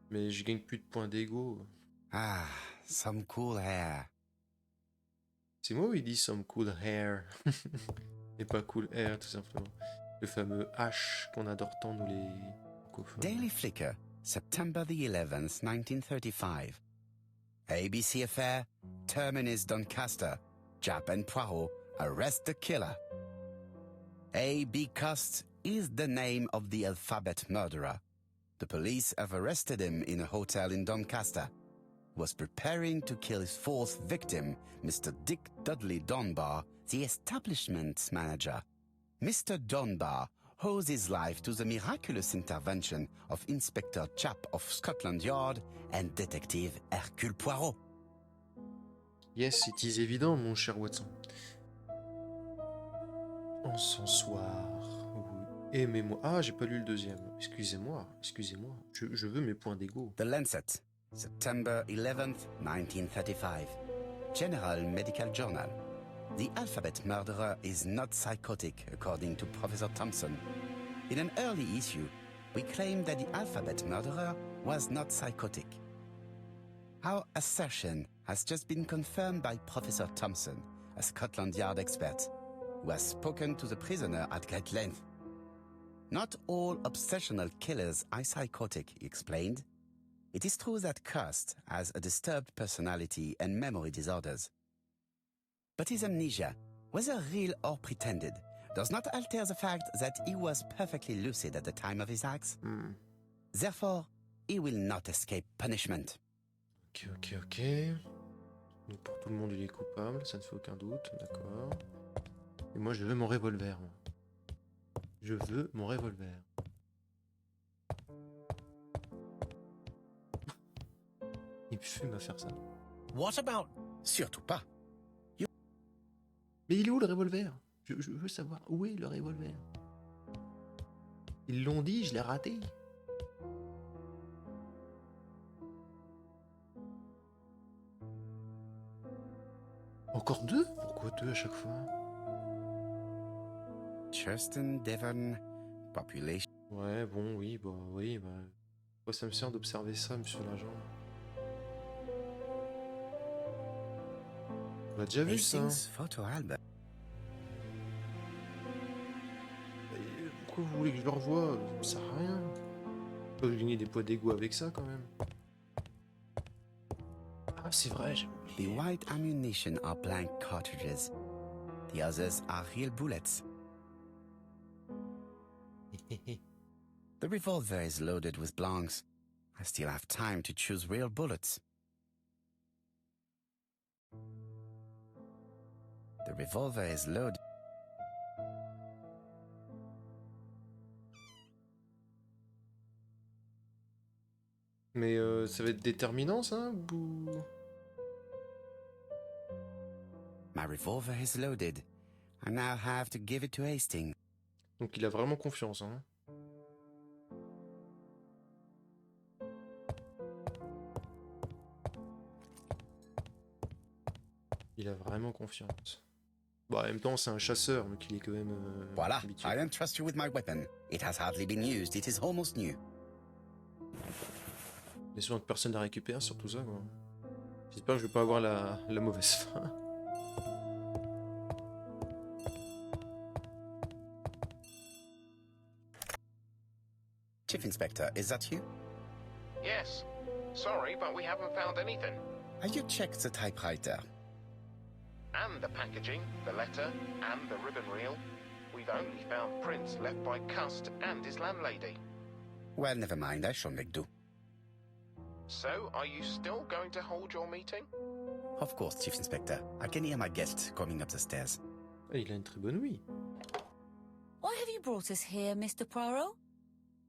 [SPEAKER 1] Mais je gagne plus de points d'ego.
[SPEAKER 2] Ah, some cool hair.
[SPEAKER 1] C'est moi ou il dit some cool hair? Et pas cool hair, tout simplement. Le fameux H qu'on adore tant, nous les francophones.
[SPEAKER 2] Daily Flicker, September the 11th, 1935. ABC affair, Terminus Doncaster. Jap and Poirot arrest the killer. A.B. Cust is the name of the alphabet murderer. The police have arrested him in a hotel in Doncaster. He was preparing to kill his fourth victim, Mr. Dick Dudley Dunbar, the establishment's manager. Mr. Dunbar owes his life to the miraculous intervention of Inspector Japp of Scotland Yard and Detective Hercule Poirot.
[SPEAKER 1] Yes, it is évident, mon cher Watson. Encensoir. Oui. Aimez-moi. Ah, j'ai pas lu le deuxième. Excusez-moi. Je veux mes points d'ego.
[SPEAKER 2] The Lancet, September 11th, 1935. General Medical Journal. The alphabet murderer is not psychotic, according to Professor Thompson. In an early issue, we claimed that the alphabet murderer was not psychotic. Our assertion has just been confirmed by Professor Thompson, a Scotland Yard expert, who has spoken to the prisoner at great length. Not all obsessional killers are psychotic, he explained. It is true that Cust has a disturbed personality and memory disorders. But his amnesia, whether real or pretended, does not alter the fact that he was perfectly lucid at the time of his acts. Therefore, he will not escape punishment.
[SPEAKER 1] Ok. Donc pour tout le monde, il est coupable, ça ne fait aucun doute, d'accord. Et moi, je veux mon revolver. Moi. Je veux mon revolver. Il fume à faire ça.
[SPEAKER 6] What about...
[SPEAKER 2] Surtout pas.
[SPEAKER 1] Mais il est où le revolver? Je veux savoir où est le revolver. Ils l'ont dit, je l'ai raté. Encore deux? Pourquoi deux à chaque fois?
[SPEAKER 2] Churston, Devon, population.
[SPEAKER 1] Ouais, bon, oui. Quoi ça me sert d'observer ça, monsieur l'agent? On a déjà vu ça.
[SPEAKER 2] Hastings photo album.
[SPEAKER 1] Pourquoi vous voulez que je le revoie? Ça me sert à rien. Je peux gagner des poids d'égo avec ça quand même. Ah, c'est vrai, j'ai
[SPEAKER 2] The white ammunition are blank cartridges. The others are real bullets. The revolver is loaded with blanks. I still have time to choose real bullets. The revolver is loaded.
[SPEAKER 1] Mais ça va être déterminant ça ou...
[SPEAKER 2] My revolver is loaded. I now have to give it to Hastings.
[SPEAKER 1] Donc il a vraiment confiance, hein. Il a vraiment confiance. Bon, en même temps, c'est un chasseur, donc il est quand même
[SPEAKER 2] Voilà,
[SPEAKER 1] habitué.
[SPEAKER 2] I entrust you with my weapon. It has hardly been used, it is almost new.
[SPEAKER 1] Mais souvent que personne n'a récupéré sur tout ça, quoi. J'espère que je vais pas avoir la mauvaise fin.
[SPEAKER 2] Chief Inspector, is that you?
[SPEAKER 4] Yes. Sorry, but we haven't found anything.
[SPEAKER 2] Have you checked the typewriter?
[SPEAKER 4] And the packaging, the letter, and the ribbon reel. We've only found prints left by Cust and his landlady.
[SPEAKER 2] Well, never mind, I shall make do.
[SPEAKER 4] So, are you still going to hold your meeting?
[SPEAKER 2] Of course, Chief Inspector. I can hear my guest coming up the stairs.
[SPEAKER 1] Ah, il a une très bonne ouïe.
[SPEAKER 7] Why have you brought us here, Mr. Poirot?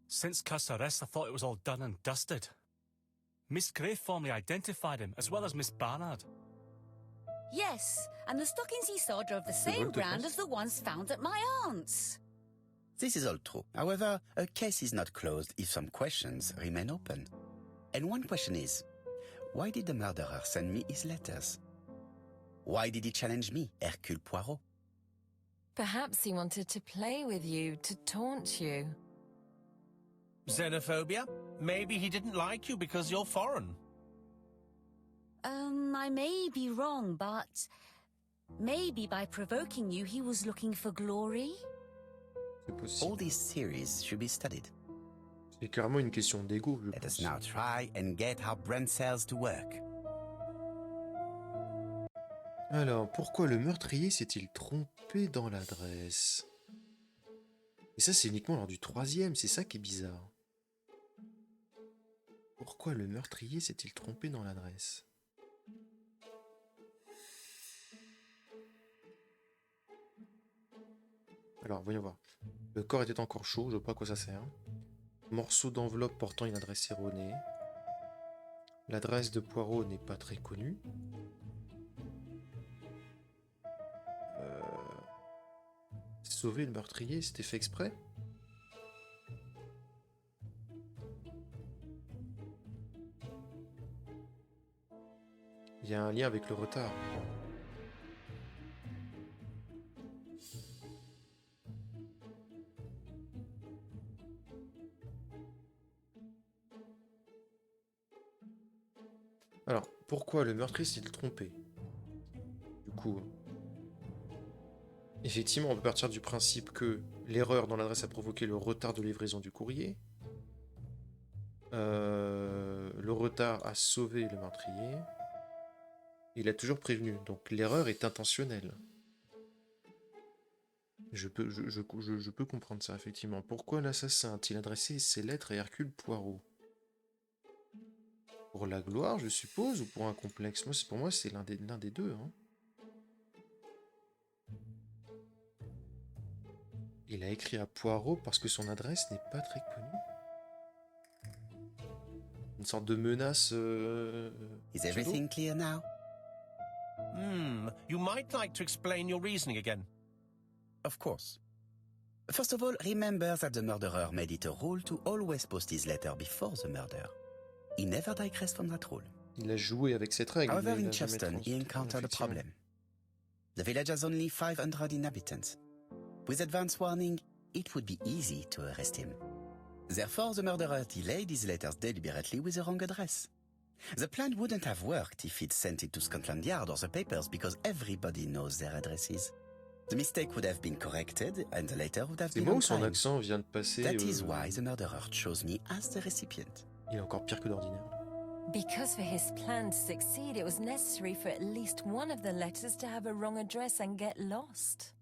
[SPEAKER 8] Since Cust's arrest, I thought it was all done and dusted. Miss Gray formally identified him, as well as Miss Barnard.
[SPEAKER 7] Yes, and the stockings he saw drove the same brand as the ones found at my aunt's.
[SPEAKER 2] This is all true. However, a case is not closed if some questions remain open. And one question is, why did the murderer send me his letters? Why did he challenge me, Hercule Poirot?
[SPEAKER 3] Perhaps he wanted to play with you, to taunt you.
[SPEAKER 6] Xenophobia? Maybe he didn't like you because you're foreign.
[SPEAKER 7] I may be wrong, but maybe by provoking you, he was looking for glory?
[SPEAKER 1] C'est possible.
[SPEAKER 2] All these theories should be studied.
[SPEAKER 1] C'est carrément une question d'ego, je
[SPEAKER 2] Let
[SPEAKER 1] pense.
[SPEAKER 2] us now try and get our brain cells to work.
[SPEAKER 1] Alors, pourquoi le meurtrier s'est-il trompé dans l'adresse? Et ça, c'est uniquement lors du 3e, c'est ça qui est bizarre. Pourquoi le meurtrier s'est-il trompé dans l'adresse? Alors, voyons voir. Le corps était encore chaud, je vois pas à quoi ça sert. Morceau d'enveloppe portant une adresse erronée. L'adresse de Poirot n'est pas très connue. Sauver le meurtrier, c'était fait exprès? Il y a un lien avec le retard. Alors, pourquoi le meurtrier s'est-il trompé? Du coup, effectivement, on peut partir du principe que l'erreur dans l'adresse a provoqué le retard de livraison du courrier. Le retard a sauvé le meurtrier. Il a toujours prévenu, donc l'erreur est intentionnelle. Je peux comprendre ça, effectivement. Pourquoi l'assassin a-t-il adressé ses lettres à Hercule Poirot? Pour la gloire, je suppose, ou pour un complexe? Pour moi, c'est l'un des deux. Hein. Il a écrit à Poirot parce que son adresse n'est pas très connue. Une sorte de menace...
[SPEAKER 2] Is everything clear now?
[SPEAKER 6] You might like to explain your reasoning again.
[SPEAKER 2] Of course. First of all, remember that the murderer made it a rule to always post his letter before the murder. He never digressed from that rule.
[SPEAKER 1] Il a joué avec cette règle.
[SPEAKER 2] However,
[SPEAKER 1] il
[SPEAKER 2] in
[SPEAKER 1] a jamais
[SPEAKER 2] Cheston, he encountered a problem. The village has only 500 inhabitants. With advance warning, it would be easy to arrest him. Therefore, the murderer delayed his letters deliberately with the wrong address. The plan wouldn't have worked if he'd sent it to Scotland Yard or the papers because everybody knows their addresses. The mistake would have been corrected and the letter would have
[SPEAKER 1] C'est
[SPEAKER 2] been
[SPEAKER 1] moi
[SPEAKER 2] on
[SPEAKER 1] où son
[SPEAKER 2] time.
[SPEAKER 1] accent vient de passer.
[SPEAKER 2] That is why the murderer chose me as the recipient.
[SPEAKER 1] Il est encore pire que d'ordinaire.
[SPEAKER 3] Because for his plan to succeed, it was necessary for at least one of the letters to have a wrong address and get lost.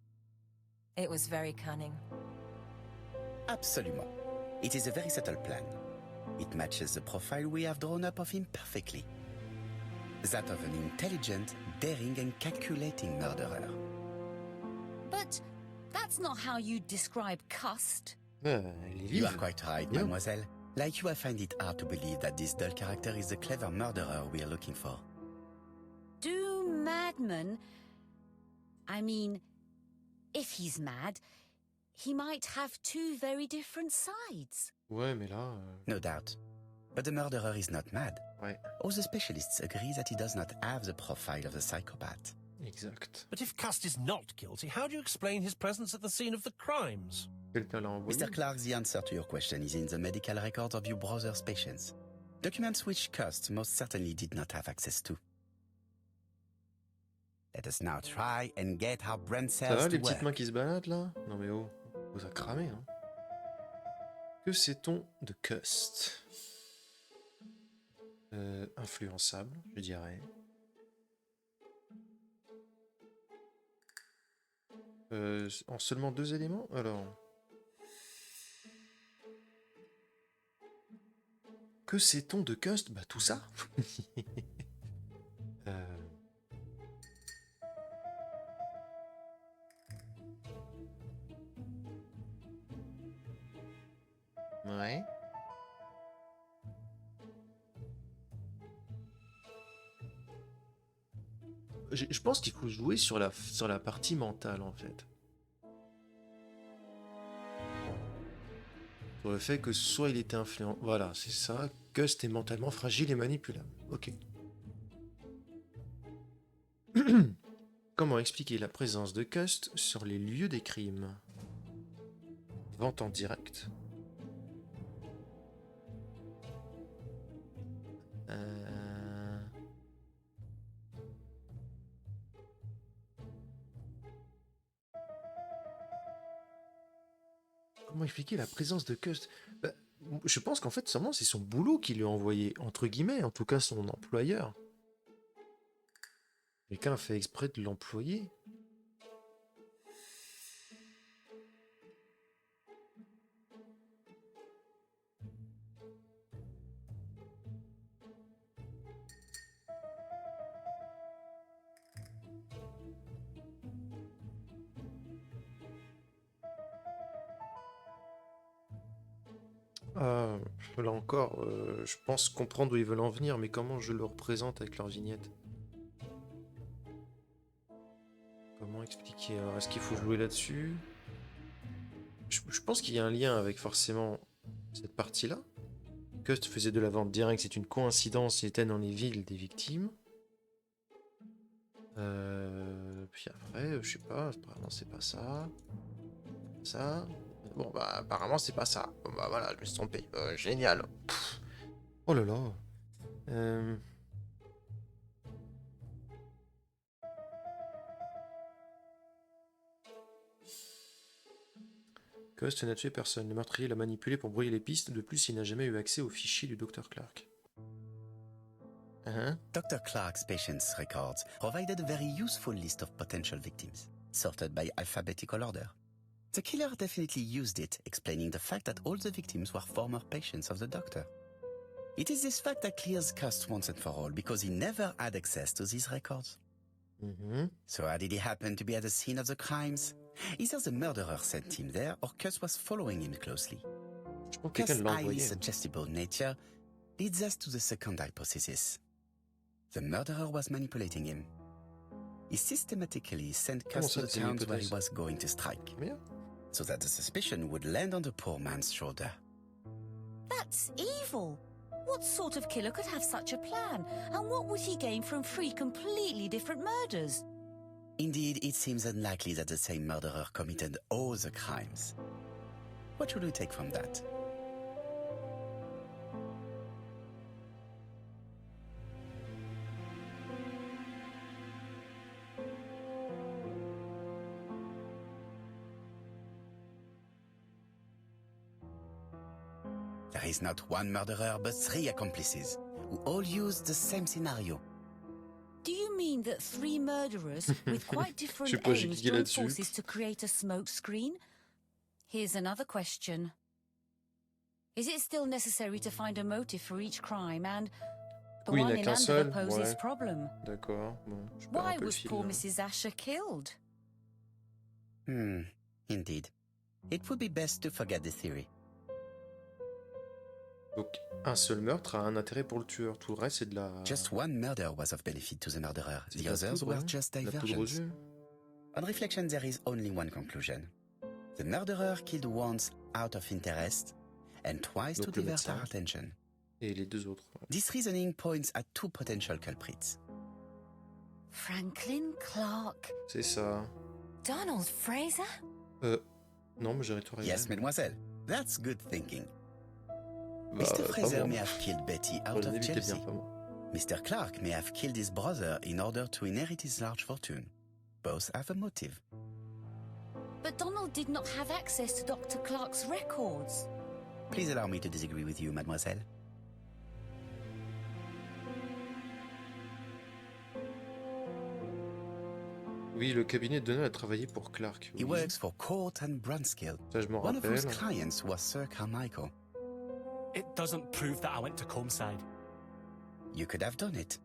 [SPEAKER 3] It was very cunning.
[SPEAKER 2] Absolument. It is a very subtle plan. It matches the profile we have drawn up of him perfectly. That of an intelligent, daring and calculating murderer.
[SPEAKER 7] But that's not how you describe Cust.
[SPEAKER 1] Il est
[SPEAKER 2] You
[SPEAKER 1] vive.
[SPEAKER 2] are quite right,
[SPEAKER 1] Yeah.
[SPEAKER 2] mademoiselle. Like you, I find it hard to believe that this dull character is the clever murderer we are looking for.
[SPEAKER 7] Do madmen... I mean, if he's mad, he might have two very different sides.
[SPEAKER 1] Ouais, mais là...
[SPEAKER 2] No doubt. But the murderer is not mad.
[SPEAKER 1] Ouais.
[SPEAKER 2] All the specialists agree that he does not have the profile of the psychopath.
[SPEAKER 1] Exact.
[SPEAKER 6] But if Cust is not guilty, how do you explain his presence at the scene of the crimes?
[SPEAKER 1] Quelqu'un l'a envoyé.
[SPEAKER 2] Mr. Clark, the answer to your question is in the medical records of your brother's patients. Documents which Cust most certainly did not have access to. Let us now try and get our brain
[SPEAKER 1] Ça
[SPEAKER 2] cells
[SPEAKER 1] va,
[SPEAKER 2] to
[SPEAKER 1] les petites
[SPEAKER 2] work.
[SPEAKER 1] mains qui se baladent, là? Non mais oh, vous a cramé, hein. Que sait-on de Cust? Influençable, je dirais. En seulement 2 éléments? Alors... Que sait-on de Cust? Bah tout ça. Ouais. Je pense qu'il faut jouer sur la partie mentale, en fait. Sur le fait que soit il était influent... Voilà, c'est ça. Cust est mentalement fragile et manipulable. Ok. Comment expliquer la présence de Cust sur les lieux des crimes? Vente en direct. Comment expliquer la présence de Cust? Bah, je pense qu'en fait, seulement c'est son boulot qui lui a envoyé, entre guillemets, en tout cas son employeur. Quelqu'un a fait exprès de l'employer. Là encore, je pense comprendre où ils veulent en venir, mais comment je le représente avec leur vignette? Comment expliquer? Alors, est-ce qu'il faut jouer là-dessus? Je pense qu'il y a un lien avec forcément cette partie-là. Cust faisait de la vente directe, c'est une coïncidence, il était dans les villes des victimes. Puis après, je sais pas, apparemment c'est pas ça. Ça. Bon bah apparemment c'est pas ça. Bon bah voilà, je me suis trompé. Génial. Pff. Oh là là. Cust n'a tué personne. Le meurtrier l'a manipulé pour brouiller les pistes. De plus, il n'a jamais eu accès aux fichiers du Dr. Clark.
[SPEAKER 2] Dr. Clark's patients' records provided a very useful list of potential victims, sorted by alphabetical order. The killer definitely used it, explaining the fact that all the victims were former patients of the doctor. It is this fact that clears Cust once and for all, because he never had access to these records. So how did he happen to be at the scene of the crimes? Either the murderer sent him there, or Cust was following him closely. Cust's highly suggestible nature leads us to the second hypothesis. The murderer was manipulating him. He systematically sent Cust to the towns where he was going to strike, so that the suspicion would land on the poor man's shoulder.
[SPEAKER 7] That's evil. What sort of killer could have such a plan? And what would he gain from 3 completely different murders?
[SPEAKER 2] Indeed, it seems unlikely that the same murderer committed all the crimes. What should we take from that? There is not one murderer, but 3 accomplices, who all use the same scenario.
[SPEAKER 7] Do you mean that 3 murderers with quite different aims joined forces to create a smoke screen? Here's another question. Is it still necessary to find a motive for each crime and the one in Andover poses problem?
[SPEAKER 1] D'accord. Bon,
[SPEAKER 7] why was poor Mrs. Asher killed?
[SPEAKER 2] Indeed. It would be best to forget the theory.
[SPEAKER 1] Donc, un seul meurtre a un intérêt pour le tueur. Tout le reste, c'est de la...
[SPEAKER 2] Just one murder was of benefit to the murderer. The others were just diversions. On reflection, there is only one conclusion. The murderer killed once out of interest and twice to divert our attention.
[SPEAKER 1] Et les 2 autres.
[SPEAKER 2] This reasoning points at 2 potential culprits.
[SPEAKER 7] Franklin Clark.
[SPEAKER 1] C'est ça.
[SPEAKER 3] Donald Fraser?
[SPEAKER 1] Non, mais j'aurais tout raison.
[SPEAKER 2] Yes, mademoiselle. That's good thinking.
[SPEAKER 1] Bah,
[SPEAKER 2] Mr. Fraser
[SPEAKER 1] moi.
[SPEAKER 2] may have killed Betty
[SPEAKER 1] Pour
[SPEAKER 2] out
[SPEAKER 1] le
[SPEAKER 2] of
[SPEAKER 1] début, t'es
[SPEAKER 2] jealousy.
[SPEAKER 1] bien, pas moi.
[SPEAKER 2] Mr. Clark may have killed his brother in order to inherit his large fortune. Both have a motive.
[SPEAKER 7] But Donald did not have access to Dr. Clark's records.
[SPEAKER 2] Please allow me to disagree with you, mademoiselle.
[SPEAKER 1] Oui, le cabinet de Donald a travaillé pour Clark.
[SPEAKER 2] He
[SPEAKER 1] Oui.
[SPEAKER 2] works for Court and Brunskill,
[SPEAKER 1] Ça, je m'en
[SPEAKER 2] one of whose
[SPEAKER 1] rappelle.
[SPEAKER 2] clients was Sir Carmichael.
[SPEAKER 8] It doesn't prove that I went to Comeside.
[SPEAKER 2] You could have done it.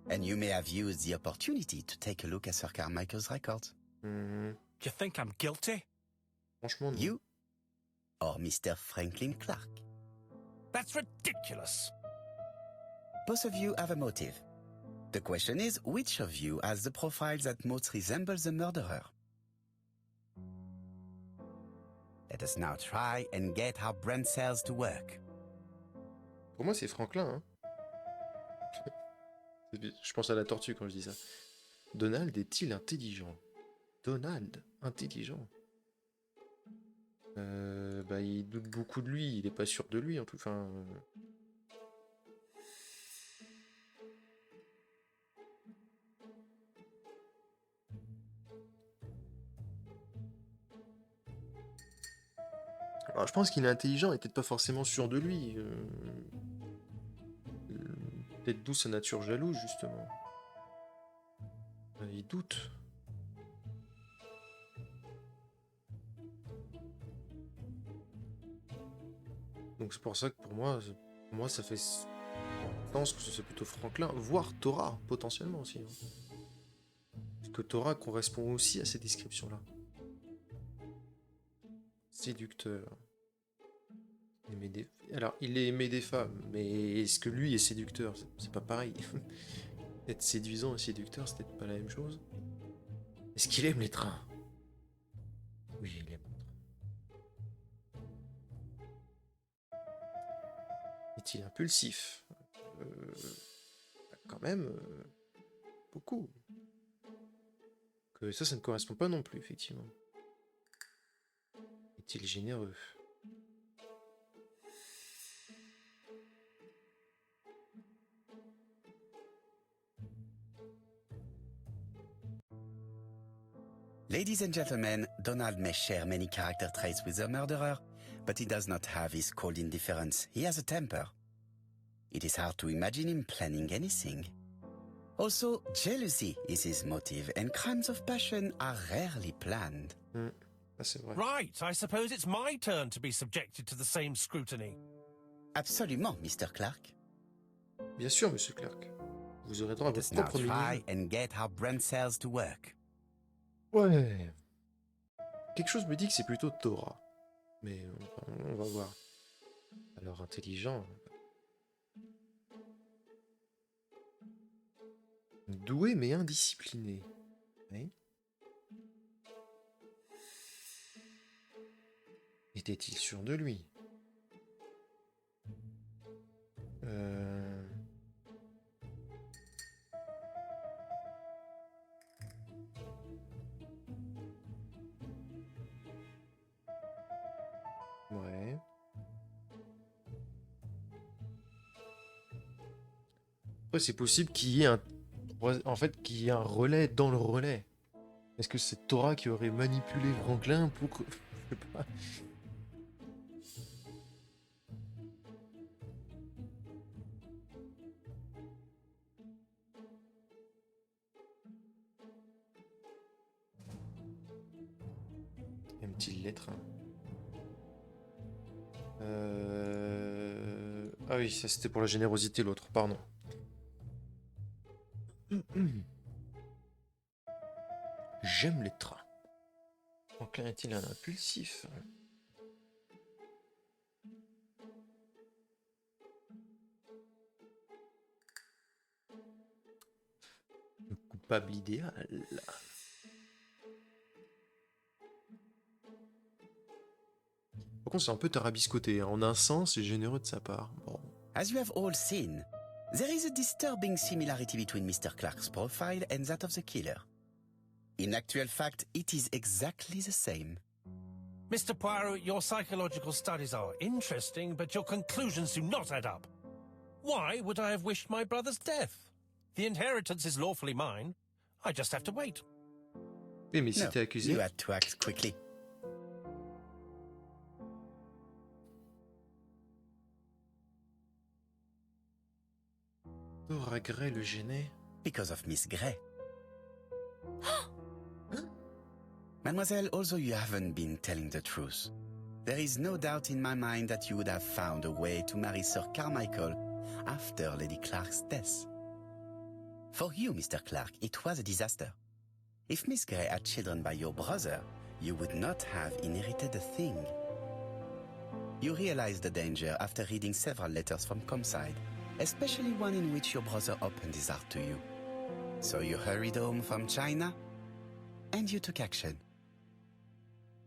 [SPEAKER 2] And you may have used the opportunity to take a look at Sir Carmichael's records.
[SPEAKER 1] Mhm.
[SPEAKER 8] You think I'm guilty?
[SPEAKER 1] Franchement, non.
[SPEAKER 2] You or Mr. Franklin Clark.
[SPEAKER 6] That's ridiculous.
[SPEAKER 2] Both of you have a motive. The question is, which of you has the profile that most resembles the murderer? Let us now try and get our brain cells to work.
[SPEAKER 1] Pour moi, c'est Franklin. Hein. Je pense à la tortue quand je dis ça. Donald est-il intelligent? Donald, intelligent. Bah, il doute beaucoup de lui. Il est pas sûr de lui, en tout. Enfin. Alors, je pense qu'il est intelligent et peut-être pas forcément sûr de lui. Peut-être d'où sa nature jalouse, justement. Il doute. Donc c'est pour ça que pour moi ça fait sens que c'est plutôt Franklin, voire Torah, potentiellement aussi. Hein. Parce que Torah correspond aussi à ces descriptions-là. Séducteur. Alors, il est aimé des femmes, mais est-ce que lui est séducteur? C'est pas pareil. Être séduisant et séducteur, c'est peut-être pas la même chose. Est-ce qu'il aime les trains? Oui, il aime les trains. Est-il impulsif? Quand même, beaucoup. Que ça ne correspond pas non plus, effectivement. Est-il généreux?
[SPEAKER 2] Ladies and gentlemen, Donald may share many character traits with the murderer, but he does not have his cold indifference. He has a temper. It is hard to imagine him planning anything. Also, jealousy is his motive, and crimes of passion are rarely planned.
[SPEAKER 1] C'est vrai.
[SPEAKER 6] Right, I suppose it's my turn to be subjected to the same scrutiny.
[SPEAKER 2] Absolument, Mr. Clark.
[SPEAKER 1] Bien sûr, Monsieur Clark. Vous aurez droit à
[SPEAKER 2] Let us
[SPEAKER 1] votre
[SPEAKER 2] now
[SPEAKER 1] propre
[SPEAKER 2] try
[SPEAKER 1] minimum.
[SPEAKER 2] and get our brain cells to work.
[SPEAKER 1] Ouais. Quelque chose me dit que c'est plutôt Torah. Mais on va voir. Alors, intelligent. Doué mais indiscipliné. Oui. Était-il sûr de lui? Ouais. Après, c'est possible qu'il y ait qu'il y ait un relais dans le relais. Est-ce que c'est Torah qui aurait manipulé Franklin pour... Je sais pas. Aime-t-il les trains? Ah oui, ça c'était pour la générosité l'autre, pardon. J'aime les trains. Franklin est-il un impulsif? Le coupable idéal. Par contre, c'est un peu tarabiscoté. En un sens, c'est généreux de sa part. Bon.
[SPEAKER 2] As you have all seen, There is a disturbing similarity between Mr. Clark's profile and that of the killer. In actual fact, it is exactly the same.
[SPEAKER 6] Mr. Poirot, your psychological studies are interesting, but your conclusions do not add up. Why would I have wished my brother's death? The inheritance is lawfully mine. I just have to wait.
[SPEAKER 1] Oui, mais si t'es accusé...
[SPEAKER 2] You had to act quickly.
[SPEAKER 1] Dora Gray le gênait.
[SPEAKER 2] Because of Miss Gray. Mademoiselle, although you haven't been telling the truth, there is no doubt in my mind that you would have found a way to marry Sir Carmichael after Lady Clark's death. For you, Mr. Clark, it was a disaster. If Miss Gray had children by your brother, you would not have inherited a thing. You realized the danger after reading several letters from Comside, especially one in which your brother opened his heart to you. So you hurried home from China, and you took action.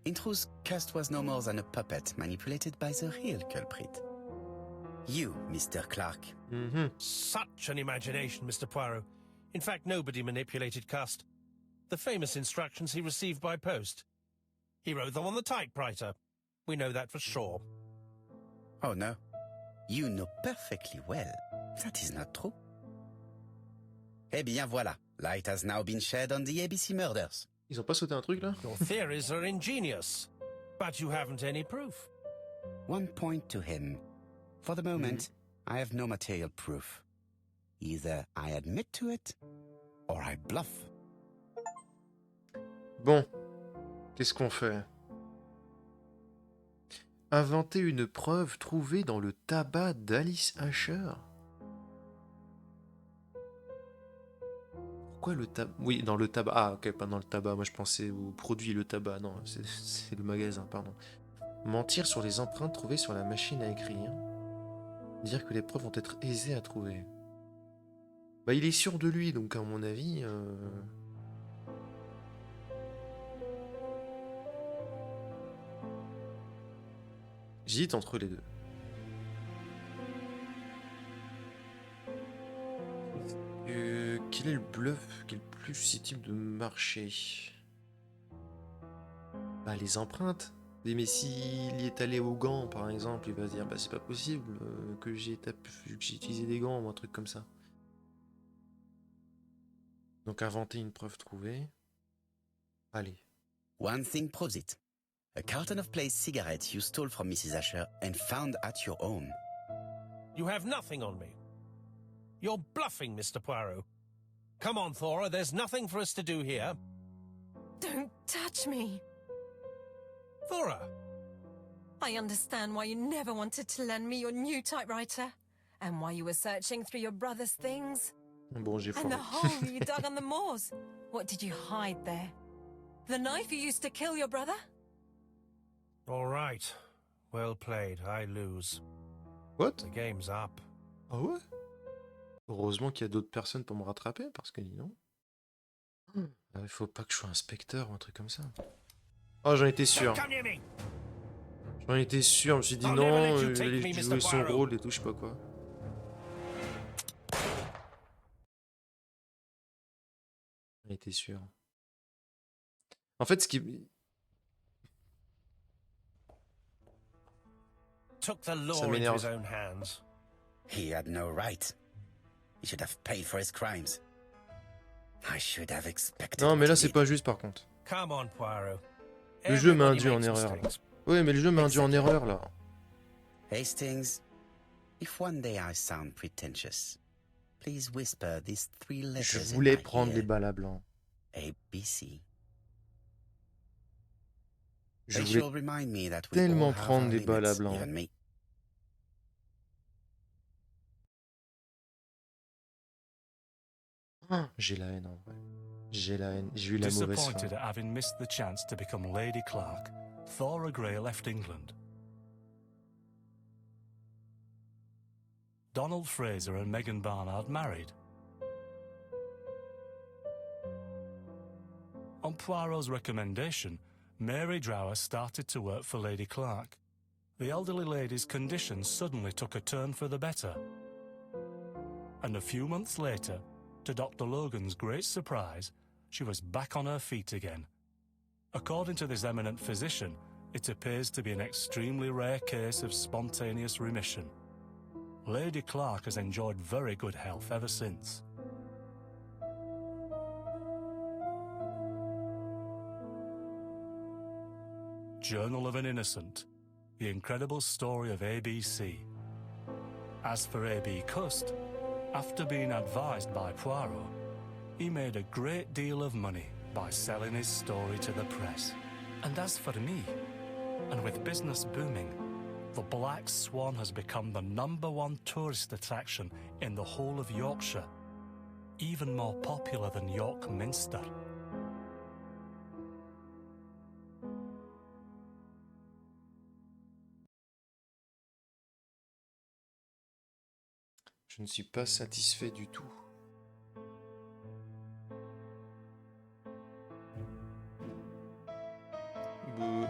[SPEAKER 2] In truth, Cust was no more than a puppet manipulated by the real culprit. You, Mr. Clark.
[SPEAKER 6] Such an imagination, Mr. Poirot. In fact, nobody manipulated Cust. The famous instructions he received by post. He wrote them on the typewriter. We know that for sure.
[SPEAKER 2] Oh no. You know perfectly well. That is not true. Eh bien voilà. Light has now been shed on the ABC murders.
[SPEAKER 1] Ils ont pas sauté un truc là?
[SPEAKER 6] Your theories are ingenious, but you haven't any proof.
[SPEAKER 2] One point to him. For the moment, I have no material proof. Either I admit to it, or I bluff.
[SPEAKER 1] Bon, qu'est-ce qu'on fait? Inventer une preuve trouvée dans le tabac d'Alice Asher. Pourquoi le tabac? Oui, dans le tabac. Ah, ok, pas dans le tabac. Moi, je pensais au produit, le tabac. Non, c'est le magasin, pardon. Mentir sur les empreintes trouvées sur la machine à écrire. Dire que les preuves vont être aisées à trouver. Bah, il est sûr de lui, donc à mon avis... J'hésite entre les deux. Quel est le bluff qui est le plus susceptible de marcher? Bah, les empreintes. Mais s'il y est allé au gant, par exemple, il va se dire bah c'est pas possible que j'ai utilisé des gants ou un truc comme ça. Donc inventer une preuve trouvée. Allez.
[SPEAKER 2] One thing proves it. A carton of placed cigarettes you stole from Mrs. Asher and found at your home.
[SPEAKER 6] You have nothing on me. You're bluffing, Mr. Poirot. Come on, Thora, there's nothing for us to do here.
[SPEAKER 3] Don't touch me.
[SPEAKER 6] Thora!
[SPEAKER 3] I understand why you never wanted to lend me your new typewriter, and why you were searching through your brother's things.
[SPEAKER 1] Bon, j'ai
[SPEAKER 3] And the hole you dug on the moors. What did you hide there? The knife you used to kill your brother?
[SPEAKER 6] All right. Well played. I lose.
[SPEAKER 1] What?
[SPEAKER 6] The game's up.
[SPEAKER 1] Ah ouais? Heureusement qu'il y a d'autres personnes pour me rattraper, parce que dis donc. Il faut pas que je sois inspecteur ou un truc comme ça. Oh, j'en étais sûr. J'en étais sûr, je me suis dit non, il allait jouer son rôle et tout, je sais pas quoi. J'en étais sûr. En fait, ce qui... Ça m'énerve.
[SPEAKER 2] He had no right. He should have paid for his crimes. I should have expected.
[SPEAKER 1] Non, mais là, c'est pas juste par contre.
[SPEAKER 6] Come on, Poirot.
[SPEAKER 1] Le jeu m'a induit en erreur. Oui, mais le jeu m'a induit en erreur là.
[SPEAKER 2] Hastings, if one day I sound pretentious, please whisper these 3 letters.
[SPEAKER 1] Je voulais prendre les balles à blanc.
[SPEAKER 2] ABC.
[SPEAKER 1] Je voulais tellement prendre les balles à blanc. J'ai la haine en vrai. J'ai la haine. J'ai eu la mauvaise fin.
[SPEAKER 8] Disappointed at having missed the chance to become Lady Clark, Thora Gray left England. Donald Fraser and Megan Barnard married. On Poirot's recommendation, Mary Drower started to work for Lady Clark. The elderly lady's condition suddenly took a turn for the better. And a few months later, to Dr. Logan's great surprise, she was back on her feet again. According to this eminent physician, it appears to be an extremely rare case of spontaneous remission. Lady Clark has enjoyed very good health ever since. Journal of an Innocent, the incredible story of ABC. As for A.B. Cust, after being advised by Poirot, he made a great deal of money by selling his story to the press. And as for me, and with business booming, the Black Swan has become the #1 tourist attraction in the whole of Yorkshire, even more popular than York Minster.
[SPEAKER 1] Je ne suis pas satisfait du tout.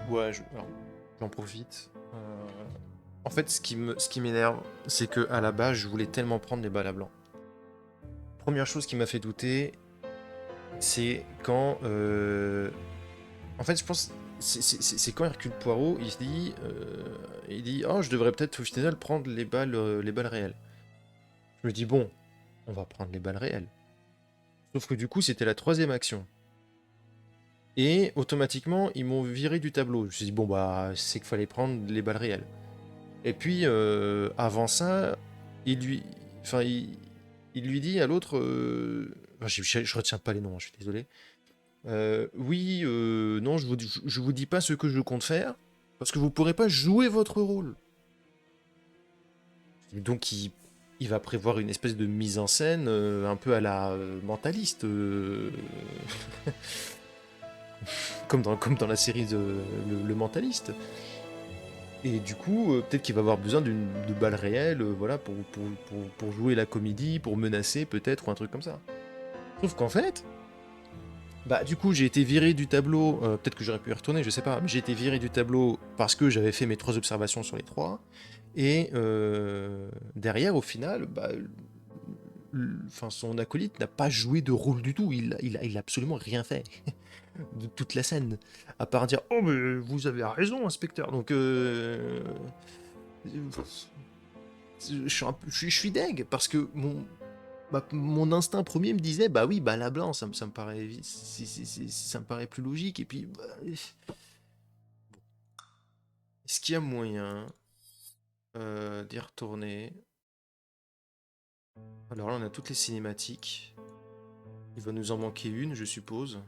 [SPEAKER 1] Ouais, j'en profite. En fait, ce qui m'énerve, c'est que à la base, je voulais tellement prendre les balles à blanc. Première chose qui m'a fait douter, c'est quand... En fait, je pense... C'est quand Hercule Poirot, il dit oh, je devrais peut-être au final prendre les balles réelles. Je me dis, bon, on va prendre les balles réelles. Sauf que du coup, c'était la 3e action. Et automatiquement, ils m'ont viré du tableau. Je me suis dit, bon, bah, c'est qu'il fallait prendre les balles réelles. Et puis, avant ça, il lui dit à l'autre... je retiens pas les noms, je suis désolé. Oui, non, je vous dis pas ce que je compte faire, parce que vous pourrez pas jouer votre rôle. Et donc, il va prévoir une espèce de mise en scène un peu à la mentaliste. comme dans la série le mentaliste. Et du coup, peut-être qu'il va avoir besoin de balles réelles voilà, pour jouer la comédie, pour menacer peut-être, ou un truc comme ça. Sauf qu'en fait, bah du coup j'ai été viré du tableau, peut-être que j'aurais pu y retourner, je sais pas, mais j'ai été viré du tableau parce que j'avais fait mes 3 observations sur les 3, et derrière au final, bah, son acolyte n'a pas joué de rôle du tout, il a absolument rien fait de toute la scène, à part dire « Oh mais vous avez raison, inspecteur !» Donc je suis deg, parce que mon instinct premier me disait bah oui, bah la blanc, ça me paraît ça me paraît plus logique, et puis est-ce qu'il y a moyen d'y retourner? Alors là on a toutes les cinématiques, il va nous en manquer une je suppose.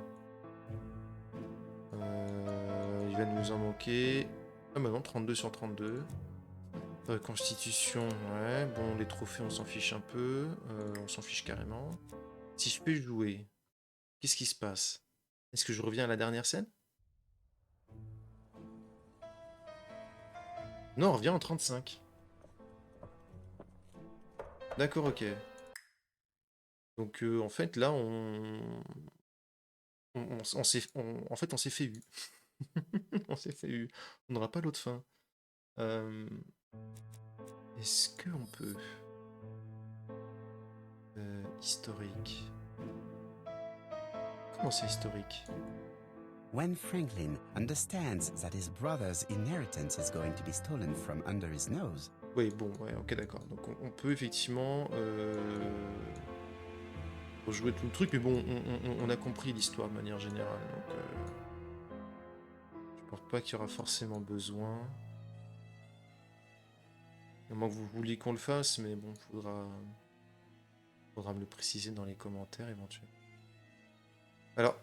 [SPEAKER 1] Il va nous en manquer... Ah bah non, 32 sur 32. Constitution, ouais. Bon, les trophées, on s'en fiche un peu. On s'en fiche carrément. Si je peux jouer, qu'est-ce qui se passe? Est-ce que je reviens à la dernière scène? Non, on revient en 35. D'accord, ok. Donc, en fait, là, en fait, on s'est fait eu. On s'est fait eu. On n'aura pas l'autre fin. Est-ce qu'on peut... historique. Comment c'est historique?
[SPEAKER 2] When Franklin understands that his brother's inheritance is going to be stolen from under his nose.
[SPEAKER 1] Oui, bon, ouais, ok, d'accord. Donc on peut effectivement rejouer tout le truc, mais bon, on a compris l'histoire de manière générale, donc je pense pas qu'il y aura forcément besoin. À moins que vous vouliez qu'on le fasse, mais bon, faudra me le préciser dans les commentaires éventuellement. Alors,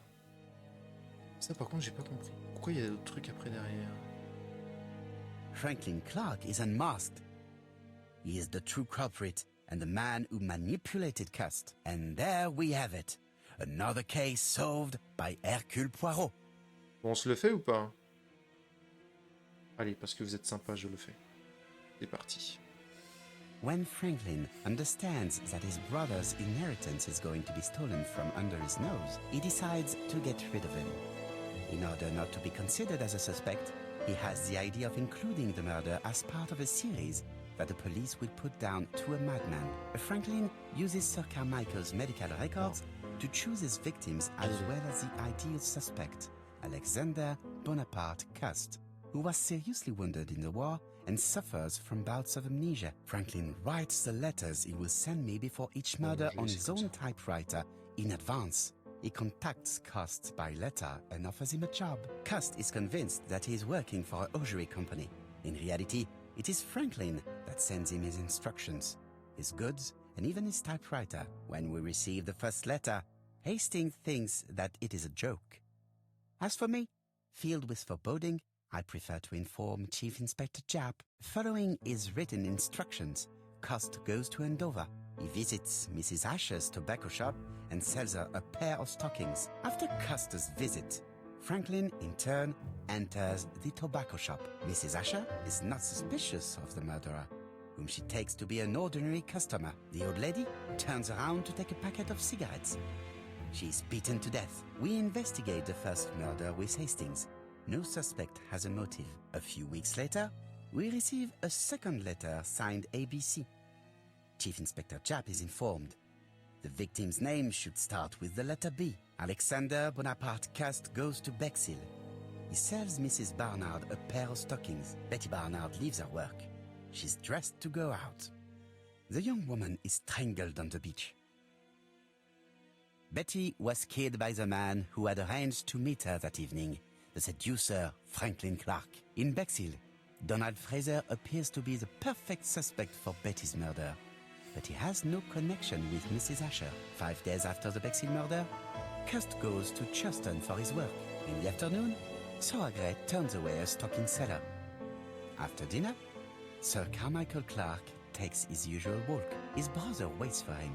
[SPEAKER 1] ça par contre j'ai pas compris. Pourquoi il y a d'autres trucs après derrière?
[SPEAKER 2] Franklin Clark is unmasked. He is the true culprit and the man who manipulated Cust. And there we have it. Another case solved by Hercule Poirot.
[SPEAKER 1] Bon, on se le fait ou pas? Allez, parce que vous êtes sympa, je le fais. C'est parti.
[SPEAKER 2] When Franklin understands that his brother's inheritance is going to be stolen from under his nose, he decides to get rid of him. In order not to be considered as a suspect, he has the idea of including the murder as part of a series that the police will put down to a madman. Franklin uses Sir Carmichael's medical records to choose his victims as well as the ideal suspect, Alexander Bonaparte Cust, who was seriously wounded in the war and suffers from bouts of amnesia. Franklin writes the letters he will send me before each murder on his own typewriter in advance. He contacts Cust by letter and offers him a job. Cust is convinced that he is working for a hosiery company. In reality, it is Franklin that sends him his instructions, his goods, and even his typewriter. When we receive the first letter, Hastings thinks that it is a joke. As for me, filled with foreboding, I prefer to inform Chief Inspector Japp. Following his written instructions, Cust goes to Andover. He visits Mrs. Asher's tobacco shop and sells her a pair of stockings. After Cust's visit, Franklin, in turn, enters the tobacco shop. Mrs. Asher is not suspicious of the murderer, whom she takes to be an ordinary customer. The old lady turns around to take a packet of cigarettes. She is beaten to death. We investigate the first murder with Hastings. No suspect has a motive. A few weeks later, we receive a second letter signed ABC. Chief Inspector Japp is informed. The victim's name should start with the letter B. Alexander Bonaparte Cust goes to Bexhill. He sells Mrs. Barnard a pair of stockings. Betty Barnard leaves her work. She's dressed to go out. The young woman is strangled on the beach. Betty was killed by the man who had arranged to meet her that evening, the seducer Franklin Clark. In Bexhill, Donald Fraser appears to be the perfect suspect for Betty's murder, but he has no connection with Mrs. Asher. 5 days after the Bexhill murder, Cust goes to Churston for his work. In the afternoon, Soagre turns away a stocking seller. After dinner, Sir Carmichael Clark takes his usual walk. His brother waits for him,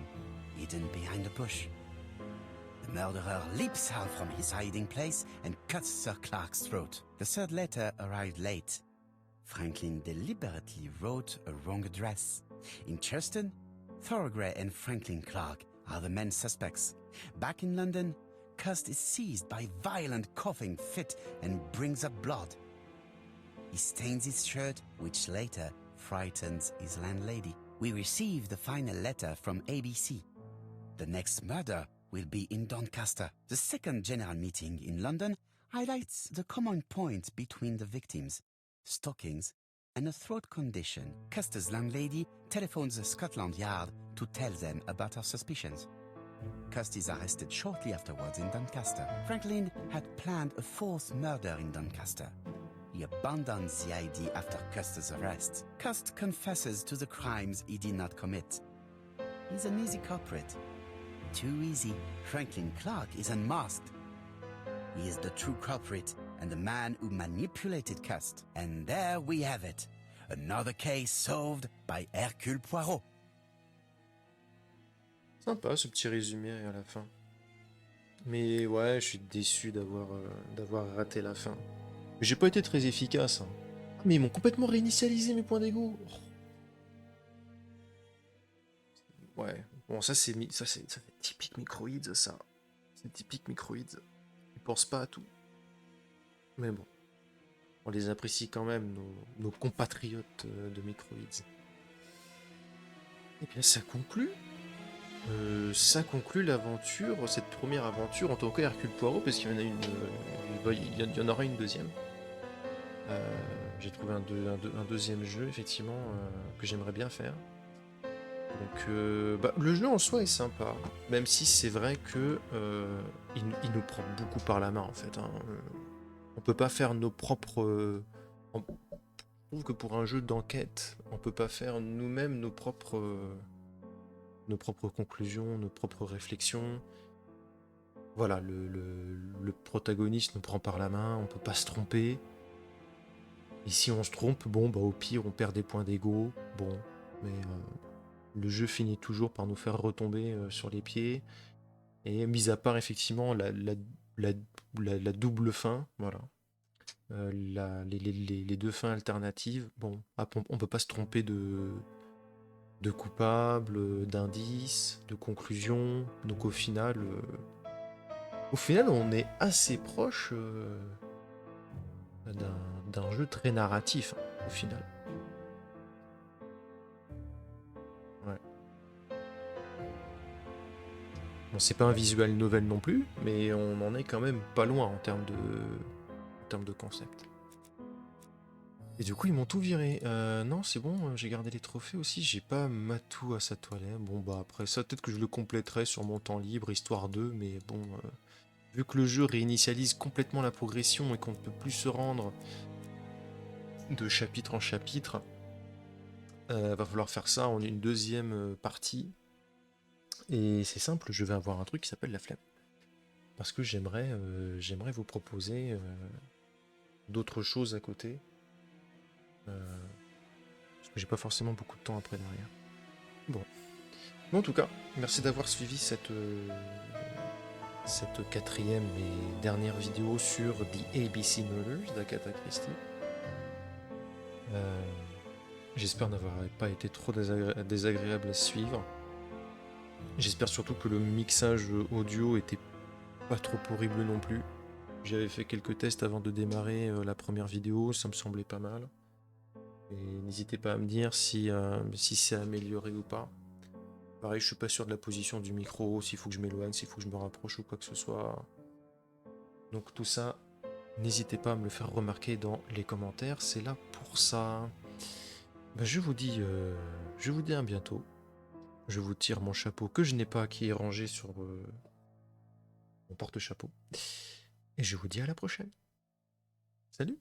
[SPEAKER 2] hidden behind a bush. The murderer leaps out from his hiding place and cuts Sir Clark's throat. The third letter arrived late. Franklin deliberately wrote a wrong address. In Churston, Thorogray and Franklin Clark are the main suspects. Back in London, Cust is seized by violent coughing fit and brings up blood. He stains his shirt, which later frightens his landlady. We receive the final letter from ABC. The next murder will be in Doncaster. The second general meeting in London highlights the common point between the victims, stockings, and a throat condition. Cust's landlady telephones Scotland Yard to tell them about her suspicions. Cust is arrested shortly afterwards in Doncaster. Franklin had planned a fourth murder in Doncaster. He abandons the idea after Cust's arrest. Cust confesses to the crimes he did not commit. He's an easy culprit. Too easy. Franklin Clark is unmasked. He is the true culprit and the man who manipulated Cust. And there we have it. Another case solved by Hercule Poirot.
[SPEAKER 1] Sympa ce petit résumé à la fin. Mais ouais, je suis déçu d'avoir raté la fin. Mais j'ai pas été très efficace. Hein. Mais ils m'ont complètement réinitialisé mes points d'égo. Oh. Ouais. Bon, ça c'est typique microïdes, ça. C'est typique microïdes. Ils pensent pas à tout. Mais bon. On les apprécie quand même, nos compatriotes de microïdes. Et bien ça conclut. Ça conclut l'aventure, cette première aventure, en tant que Hercule Poirot, parce qu'il y en a il y en aura une deuxième. J'ai trouvé un deuxième jeu, effectivement, que j'aimerais bien faire. Donc, le jeu en soi est sympa, même si c'est vrai que il nous prend beaucoup par la main, en fait. Hein. On peut pas faire nos propres... Je trouve que pour un jeu d'enquête, on peut pas faire nous-mêmes nos propres conclusions, nos propres réflexions. Voilà, le protagoniste nous prend par la main, on peut pas se tromper. Et si on se trompe, bon, bah au pire, on perd des points d'ego. Bon, mais le jeu finit toujours par nous faire retomber sur les pieds. Et mis à part, effectivement, la double fin, voilà. Les deux fins alternatives, bon, on peut pas se tromper de coupable, d'indice, de conclusion. Donc au final, on est assez proche d'un jeu très narratif, hein, au final. Bon, c'est pas un visual novel non plus, mais on en est quand même pas loin en termes de concept. Et du coup, ils m'ont tout viré. Non, c'est bon, j'ai gardé les trophées aussi. J'ai pas Matou à sa toilette. Bon, bah après ça, peut-être que je le compléterai sur mon temps libre, histoire d'eux, mais bon, vu que le jeu réinitialise complètement la progression et qu'on ne peut plus se rendre de chapitre en chapitre, va falloir faire ça en une deuxième partie. Et c'est simple, je vais avoir un truc qui s'appelle la flemme. Parce que j'aimerais vous proposer d'autres choses à côté. Parce que j'ai pas forcément beaucoup de temps après derrière. Bon. Mais en tout cas, merci d'avoir suivi cette 4e et dernière vidéo sur The ABC Murders d'Agatha Christie. J'espère n'avoir pas été trop désagréable à suivre. J'espère surtout que le mixage audio était pas trop horrible non plus. J'avais fait quelques tests avant de démarrer la première vidéo, ça me semblait pas mal. Et n'hésitez pas à me dire si c'est amélioré ou pas. Pareil, je suis pas sûr de la position du micro, s'il faut que je m'éloigne, s'il faut que je me rapproche ou quoi que ce soit. Donc tout ça, n'hésitez pas à me le faire remarquer dans les commentaires, c'est là pour ça. Ben, je vous dis à bientôt. Je vous tire mon chapeau que je n'ai pas, qui est rangé sur mon porte-chapeau. Et je vous dis à la prochaine. Salut!